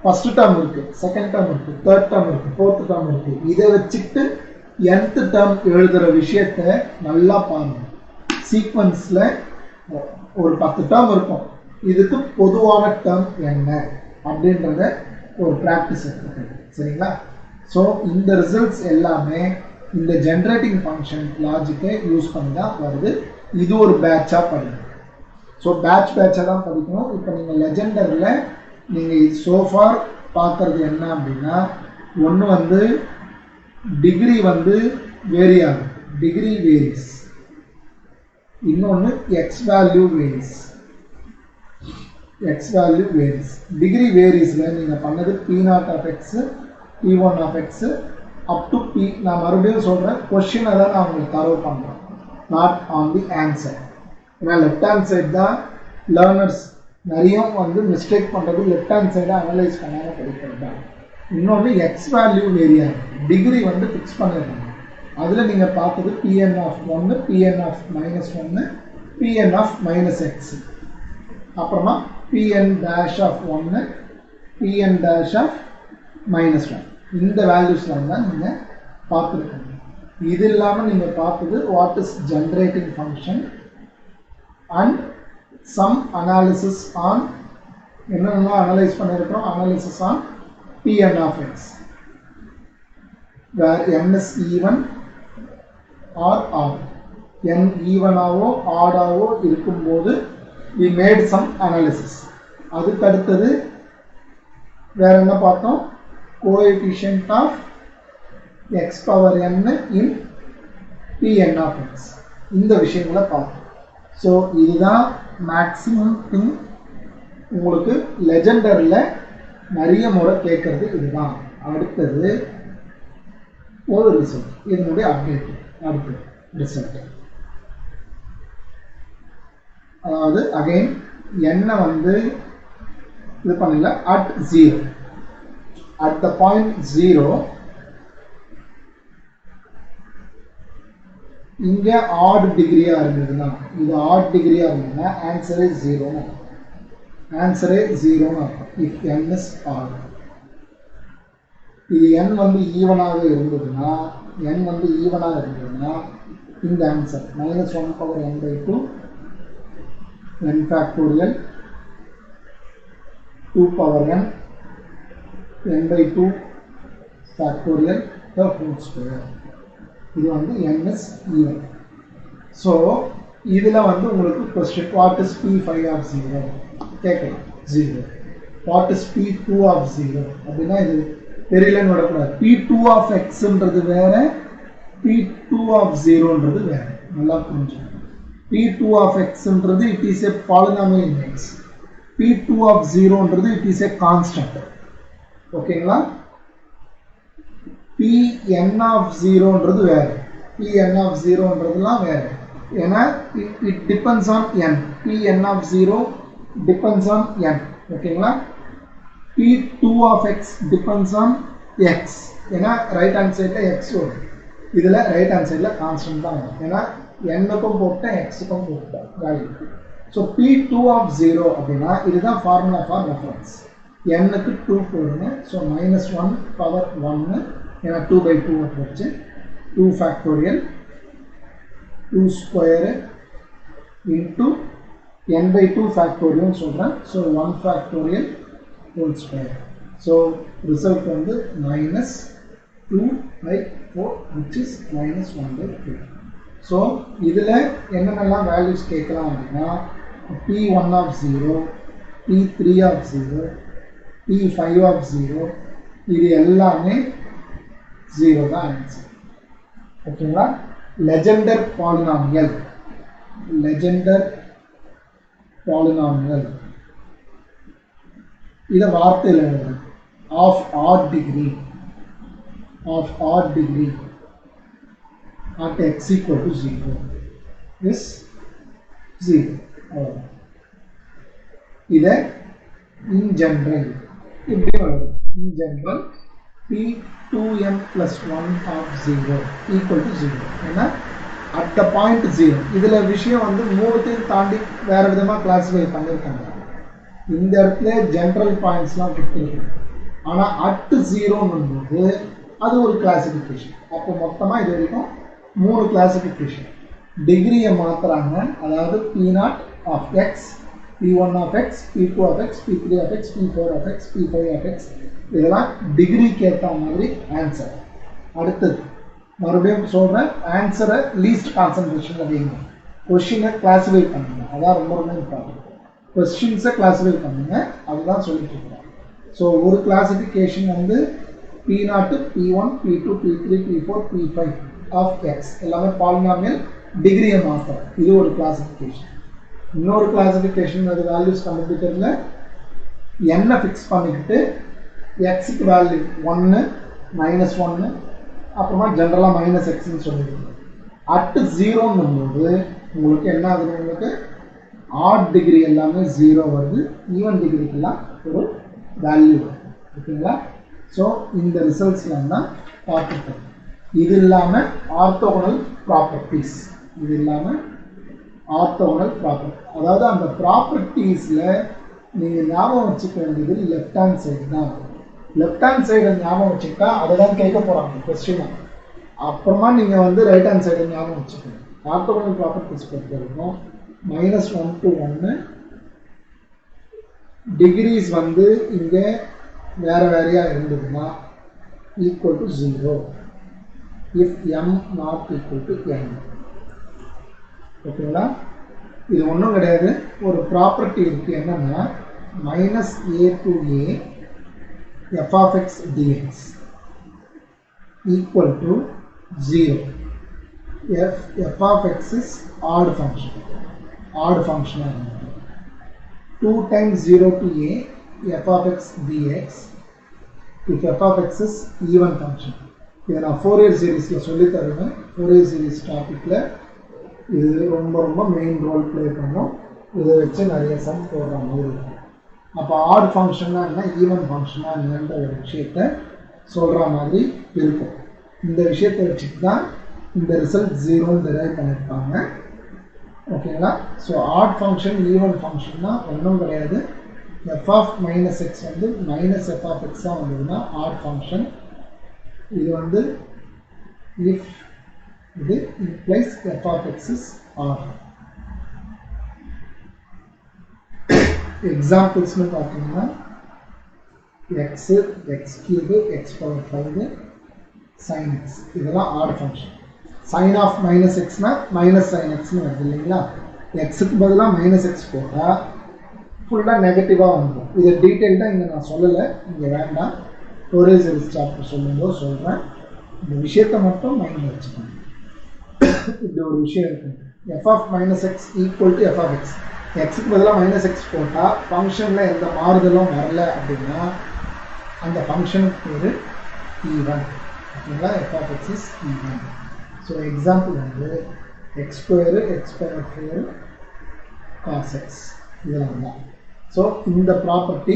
ஃபர்ஸ்ட் டேர்ம் இருக்குது, செகண்ட் டேர்ம் இருக்குது, தேர்ட் டேர்ம் இருக்குது, ஃபோர்த் டேர்ம் இருக்குது. இதை வச்சுட்டு nth டேர்ம் எழுதுகிற விஷயத்த நல்லா பாருங்கள். சீக்வன்ஸில் ஒரு 10 டேர்ம் இருக்கும். இதுக்கு பொதுவான டேர்ம் என்ன அப்படின்றத ஒரு ப்ராக்டிஸ் எடுத்துக்கணும். சரிங்களா? ஸோ இந்த ரிசல்ட்ஸ் எல்லாமே இந்த ஜென்ரேட்டிங் ஃபங்க்ஷன் லாஜிக்கை யூஸ் பண்ணி தான் வருது. இது ஒரு பேட்சாக படிக்கணும். ஸோ பேட்சாக தான் படிக்கணும். இப்போ நீங்கள் லெஜெண்டரில் நீங்கள் சோஃபார் பார்க்குறது என்ன அப்படின்னா, ஒன்று வந்து டிகிரி வந்து வேரி ஆகும், டிகிரி வேரிஸ். இன்னொன்று எக்ஸ் வேல்யூ வேரிஸ். டிகிரி வேரிஸில் நீங்கள் பண்ணது P0(x), P1(x) up to P. நான் மறுபடியும் சொல்கிறேன், கொஸ்டினை தான் நான் உங்களுக்கு தரவு பண்ணுறேன், நாட் ஆன் தி ஆன்சர். ஏன்னா லெஃப்ட் ஹேண்ட் சைட் தான் லேர்னர்ஸ் நிறைய வந்து மிஸ்டேக் பண்ணுறது, லெஃப்ட் ஹேண்ட் சைடை அனலைஸ் பண்ணாமல் படிக்கிறது தான். இன்னொன்று எக்ஸ் வேல்யூ வேரியா இருக்குது, டிகிரி வந்து ஃபிக்ஸ் பண்ணிடுறாங்க. அதில் நீங்கள் பார்த்தது Pn(1), Pn(-1), Pn(-x), அப்புறமா Pn'(1), Pn'(-1). இந்த வேல்யூஸ்லாம் தான் நீங்கள் பார்த்துருக்கீங்க. இது இல்லாமல் நீங்கள் பார்த்தது what is generating function and some analysis on என்னென்னலாம் அனலைஸ் பண்ணியிருக்கிறோம், analysis on Pn(x), where n is even or odd. n ஈவனாவோ ஆடாவோ இருக்கும்போது we made some analysis. அதுக்கு அடுத்தது வேற என்ன பார்த்தோம்? Coefficient of x power n in Pn of x. இந்த விஷயங்களை பார்த்தோம். ஸோ இதுதான் மேக்ஸிமம் திங் உங்களுக்கு லெஜெண்டரில் நிறைய முறை கேட்கறது இதுதான். அடுத்தது ஒரு ரிசல்ட், இதனுடைய அப்டேட். அடுத்தது ரிசல்ட், அதாவது அகைன் என்ன வந்து இது பண்ணல அட் 0, அட் த பாயிண்ட் 0 இங்கே ஆட் டிகிரியா இருந்ததுன்னா, இது ஆட் டிகிரியா இருந்ததுன்னா ஆன்சரே 0, ஆன்சரே 0 இருக்கும். If n is odd. இது n வந்து ஈவனாக இருந்ததுன்னா, n வந்து ஈவனாக இருந்ததுன்னா இந்த answer -1 power n by 2 n factorial 2 power n n by 2 factorial the whole square. இது வந்து n is even. ஸோ இதில் வந்து உங்களுக்கு question what is P5 of 0 கேட்கலாம். 0 வாட் இஸ் P2 of 0 அப்படின்னா இது தெரியலன்னு விடக்கூடாது. P2 of xன்றது வேற, P2 of 0ன்றது வேற. நல்லா புரிஞ்சுக்கணும். P2 of xன்றது it is a polynomial in x. P2 of 0ன்றது இட் இஸ் ஏ கான்ஸ்டன்ட். ஓகேங்களா? Pn of 0ன்றது வேற, Pn of 0ன்றதுலாம் வேற. ஏன்னா it depends on n. Pn of 0 depends on n. ஓகேங்களா? P2 of x depends on x. ஏன்னா ரைட் ஹேண்ட் சைடில் x வரும், இதில் ரைட் ஹேண்ட் சைடில் கான்ஸ்டன்ட் தான் வரும். ஏன்னா n-க்கும் போட்டேன் x-க்கும் போட்டேன் வேல்யூ. ஸோ P2 of 0 அப்படின்னா இதுதான் ஃபார்முலா ஃபார் ரெஃபரன்ஸ். n-க்கு 2 போடுங்க. ஸோ -1 power 1 ஏன்னா 2 by 2 வச்சு 2 factorial 2 square into n by 2 factorial சொல்கிறேன். So 1 factorial whole square. So result வந்து -2 by 4 which is -1 by 2. So இதில் என்னென்னலாம் வேல்யூஸ் கேட்கலாம் அப்படின்னா P1 of 0, P3 of 0, P5 of 0, இது எல்லாமே 0 தான் ஆன்சர். ஓகேங்களா? லெஜெண்டர் பாலினாமியல், லெஜெண்டர் பாலினாமியல் இதை வார்த்தையில் எழுதுறேன். Of odd degree, of odd degree at x equal to 0 is 0. இதை in general இப்படி வரும். in general P2m plus 1 of 0 equal to 0. ஏன்னா at the point 0. இதில் விஷயம் வந்து மூணுத்தையும் தாண்டி வேற விதமாக கிளாஸிஃபை பண்ணியிருக்காங்க. இந்த இடத்துல ஜென்ரல் பாயிண்ட்ஸ்லாம் கொடுத்துருக்கு. ஆனால் அட் 0ன்னும் போது அது ஒரு கிளாசிஃபிகேஷன். அப்போ மொத்தமாக இது வரைக்கும் 3 கிளாசிஃபிகேஷன். டிகிரியை மாற்றுறாங்க. அதாவது P0 of x, P1 of x, P2 of x, P3 of x, P4 of x, P5 of x, இதெல்லாம் டிகிரிக்கு ஏற்ற மாதிரி ஆன்சர். அடுத்தது மறுபடியும் சொல்கிறேன், ஆன்சரை லீஸ்ட் கான்சன்ட்ரேஷனில் வைங்க. கொஸ்டினை கிளாஸிஃபை பண்ணுங்க, அதான் ரொம்ப ரொம்ப இம்பார்ட்டன்ட். கொஸ்டின்ஸை கிளாஸிஃபை பண்ணுங்க, அதுதான் சொல்லிட்டு இருக்கிறோம். ஸோ ஒரு கிளாசிஃபிகேஷன் வந்து P0, P1, P2, P3, P4, P5 of x எல்லாமே பாலினாமியல் டிகிரியை மாத்திரம். இது ஒரு கிளாசிஃபிகேஷன். இன்னொரு கிளாசிஃபிகேஷன் அது வேல்யூஸ் கண்டுபிடிக்கிறதுல என்ன ஃபிக்ஸ் பண்ணிக்கிட்டு எக்ஸுக்கு வேல்யூ 1, -1, அப்புறமா ஜென்ரலாக -xன்னு சொல்லிடுங்க. அட் 0ன்னும் போது உங்களுக்கு என்ன ஆகுது, உங்களுக்கு ஆட் டிகிரி எல்லாமே 0 வருது, ஈவன் டிகிரிக்கெல்லாம் ஒரு வேல்யூ வருது. ஓகேங்களா? ஸோ இந்த ரிசல்ட்ஸ்லாம் தான் பார்த்துருக்கோம். இது இல்லாமல் ஆர்த்தோகனல் ப்ராப்பர்ட்டிஸ், இது இல்லாமல் ஆர்த்தோகனல் ப்ராப்பர்ட்டி, அதாவது அந்த ப்ராப்பர்ட்டிஸில் நீங்கள் ஞாபகம் வச்சுக்க வேண்டியது லெஃப்ட் ஹேண்ட் சைடு தான். லெஃப்ட் ஹேண்ட் சைடை ஞாபகம் வச்சுக்கிட்டா அதை தான் கேட்க போகிறாங்க கொஸ்டினாக. அப்புறமா நீங்கள் வந்து ரைட் ஹேண்ட் சைடை ஞாபகம் வச்சுக்கணும். ஆர்த்தோகனல் ப்ராப்பர்ட்டிஸ் பொறுத்த வரைக்கும் -1 to 1 டிகிரிஸ் வந்து இங்கே வேறு வேறையாக இருந்ததுன்னா equal to 0 if m not equal to n. ஓகேங்களா? இது ஒன்றும் கிடையாது, ஒரு ப்ராப்பர்ட்டி இருக்குது. என்னென்னா -a to a f of x dx. equal to 0. F of x is odd function. 2 times 0 to a f of x dx. If f of x is even function. இதை நான் Fourier சீரீஸில் சொல்லி தருவேன். Fourier சீரீஸ் டாப்பிக்கில் இது ரொம்ப மெயின் ரோல் ப்ளே பண்ணும். இதை வச்சு நிறைய சம் போடுற மாதிரி இருக்கும். அப்போ ஆட் ஃபங்க்ஷன்னா என்ன, ஈவன் ஃபங்க்ஷனா என்னன்ற ஒரு விஷயத்தை சொல்கிற மாதிரி இருக்கும். இந்த விஷயத்தை வச்சுட்டு தான் இந்த ரிசல்ட் 0 டெரைவ் பண்ணியிருப்பாங்க. ஓகேங்களா? ஸோ ஆட் ஃபங்க்ஷன் ஈவன் ஃபங்க்ஷன்னா ஒன்றும் கிடையாது. எஃப் ஆஃப் மைனஸ் எக்ஸ் வந்து மைனஸ் எஃப் ஆஃப் எக்ஸாக வந்ததுன்னா ஆட் ஃபங்க்ஷன். இது வந்து இஃப் இது implies f of x is odd. எக்ஸாம்பிள்ஸ்னு பார்த்தீங்கன்னா x, x cube, x power 5, sine x, இதெல்லாம் odd function. Sine of minus எக்ஸ்னா மைனஸ் சைன் எக்ஸ்னு வருது இல்லைங்களா? எக்ஸுக்கு பதிலாக மைனஸ் எக்ஸ் போட்டால் ஃபுல்லாக நெகட்டிவாக வந்துடும். இதை டீட்டெயில்டாக இங்கே நான் சொல்லலை, இங்கே வேண்டாம். Fourier சீரீஸ் சாப்டர் சொல்லும்போது சொல்கிறேன். இந்த விஷயத்தை மட்டும் மைண்டில் வச்சுக்கோங்க. இப்படி ஒரு விஷயம் இருக்குது. F of minus x equal to f of x. எக்ஸுக்கு பதிலாக மைனஸ் எக்ஸ் போட்டால் ஃபங்க்ஷனில் எந்த மாறுதலும் வரல அப்படின்னா அந்த ஃபங்க்ஷனுக்கு பேர் ஈவன். ஓகேங்களா? F of x is even. So example வந்து x square, x power 4 cos x, இதெல்லாம் தான். ஸோ இந்த ப்ராப்பர்ட்டி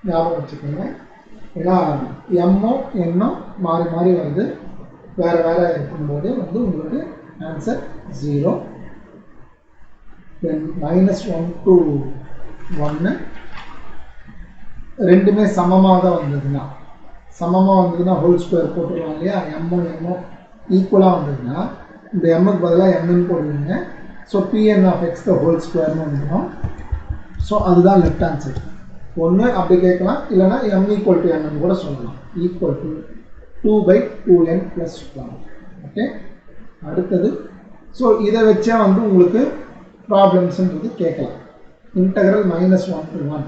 ஞாபகம் வச்சுக்கோங்க. ஏன்னா எம்மும் எண்ணும் மாறி மாறி வருது, வேறு வேறு இருக்கும்போது வந்து உங்களுக்கு ஆன்சர் 0. தென் -1 to 1 ரெண்டுமே சமமாக தான் வந்ததுன்னா ஹோல் ஸ்கொயர் போட்டுருவாங்க இல்லையா? எம்மும் எம்மும் ஈக்குவலாக வந்ததுன்னா இந்த எம்முக்கு பதிலாக எம்னு போடுவீங்க. So pn of x the whole ஸ்கொயர்னு வந்துடும். ஸோ அதுதான் லெஃப்ட் ஹேண்ட் சைடு. ஒன்று அப்படி கேட்கலாம், இல்லைனா m ஈக்குவல் டு n கூட சொல்லலாம். Equal to 2/2n + 1. ஓகே, அடுத்தது ஸோ இதை வச்சா வந்து உங்களுக்கு ப்ராப்ளம்ஸ்ன்றது கேட்கலாம். Integral -1 to 1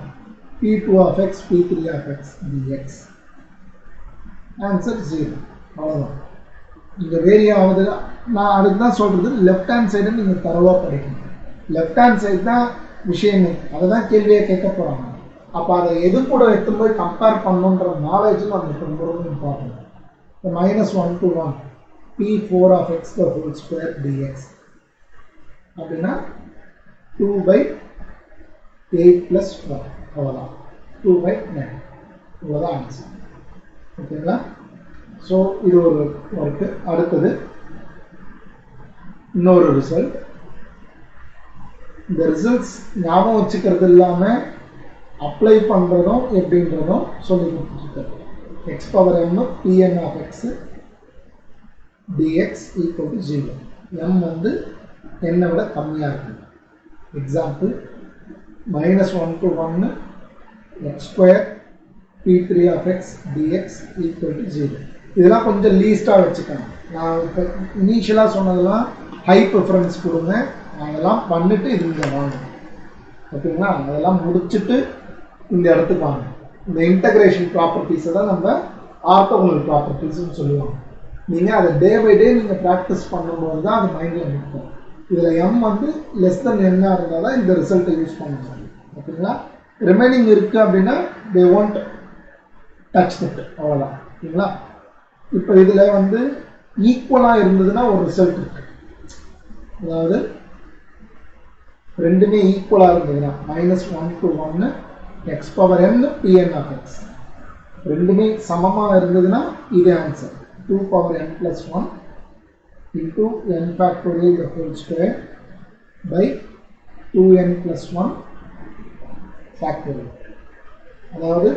p2 of x p3 of x dx. Answer 0. அவ்வளோதான். இங்கே வேரி ஆகுது. நான் அதுக்கு தான் சொல்கிறது, லெஃப்ட் ஹேண்ட் சைடு நீங்கள் தரவாக படிக்கணும். லெஃப்ட் ஹேண்ட் சைடு தான் விஷயங்கள், அதை தான் கேள்வியாக கேட்க போகிறாங்க. அப்போ அதை எது கூட எடுத்து போய் கம்பேர் பண்ணணுன்ற நாலேஜும் நமக்கு ரொம்ப important. -1 to 1 p4 of x the whole square dx அப்படின்னா 2/8 + 1. அவ்வளோதான், 2/9. இவ்வளோதான் ஆன்சர். ஓகேங்களா? ஸோ இது ஒரு ஒர்க்கு. அடுத்தது இன்னொரு ரிசல்ட். இந்த ரிசல்ட்ஸ் ஞாபகம் வச்சுக்கிறது இல்லாமல் அப்ளை பண்ணுறதும் எப்படின்றதும் சொல்லி கொடுத்துருக்காரு. X power m pn of x dx equal to 0. m வந்து என்னை விட கம்மியாக இருக்குது. Example -1 to 1 x square p3 of x dx equal to 0. இதெல்லாம் கொஞ்சம் லீஸ்டாக வச்சுக்கணும். நான் இப்போ இனிஷியலாக சொன்னதெல்லாம் ஹை ப்ரிஃபரன்ஸ் கொடுங்க. அதெல்லாம் பண்ணிவிட்டு இது இங்கே வாங்கணும். ஓகேங்களா? அதெல்லாம் முடிச்சுட்டு இந்த இடத்துக்கு வாங்க. இந்த இன்டகிரேஷன் ப்ராப்பர்ட்டிஸை தான் நம்ம ஆர்த்தோகனல் ப்ராப்பர்ட்டிஸ்ன்னு சொல்லுவாங்க. நீங்கள் அதை டே பை டே நீங்கள் ப்ராக்டிஸ் பண்ணும்போது தான் அது மைண்டில் நிற்கும். இதில் m வந்து லெஸ் தென் n இருந்தால் தான் இந்த ரிசல்ட்டை யூஸ் பண்ண முடியும். ஓகேங்களா? ரிமைனிங் இருக்குது அப்படின்னா தே ஒன்ட் டச் தட், அவ்வளோதான். ஓகேங்களா? இப்போ இதில் வந்து ஈக்குவலாக இருந்ததுன்னா ஒரு ரிசல்ட் இருக்குது. அதாவது ரெண்டுமே ஈக்குவலாக இருந்ததுன்னா -1 to 1 x power n pn of x ரெண்டுமே சமமாக இருந்ததுன்னா இது answer. 2 power n + 1 into n factorial the whole square by 2n + 1 factorial. அதாவது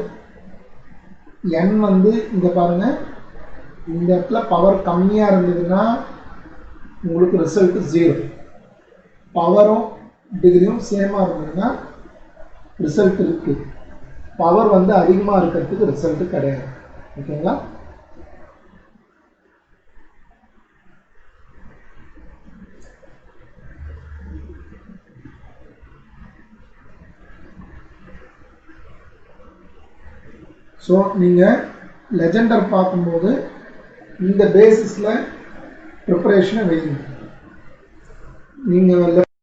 n வந்து இங்கே பாருங்கள், இந்த இடத்துல பவர் கம்மியாக இருந்ததுன்னா உங்களுக்கு ரிசல்ட் 0. பவரும் டிகிரியும் சேமாக இருந்ததுன்னா ரிசல்ட் இருக்குது. பவர் வந்து அதிகமாக இருக்கிறதுக்கு ரிசல்ட் கிடையாது. ஓகேங்களா? ஸோ நீங்கள் லெஜெண்டர் பார்க்கும்போது இந்த பேசிஸில் ப்ரிப்பரேஷனை வைங்க. நீங்கள்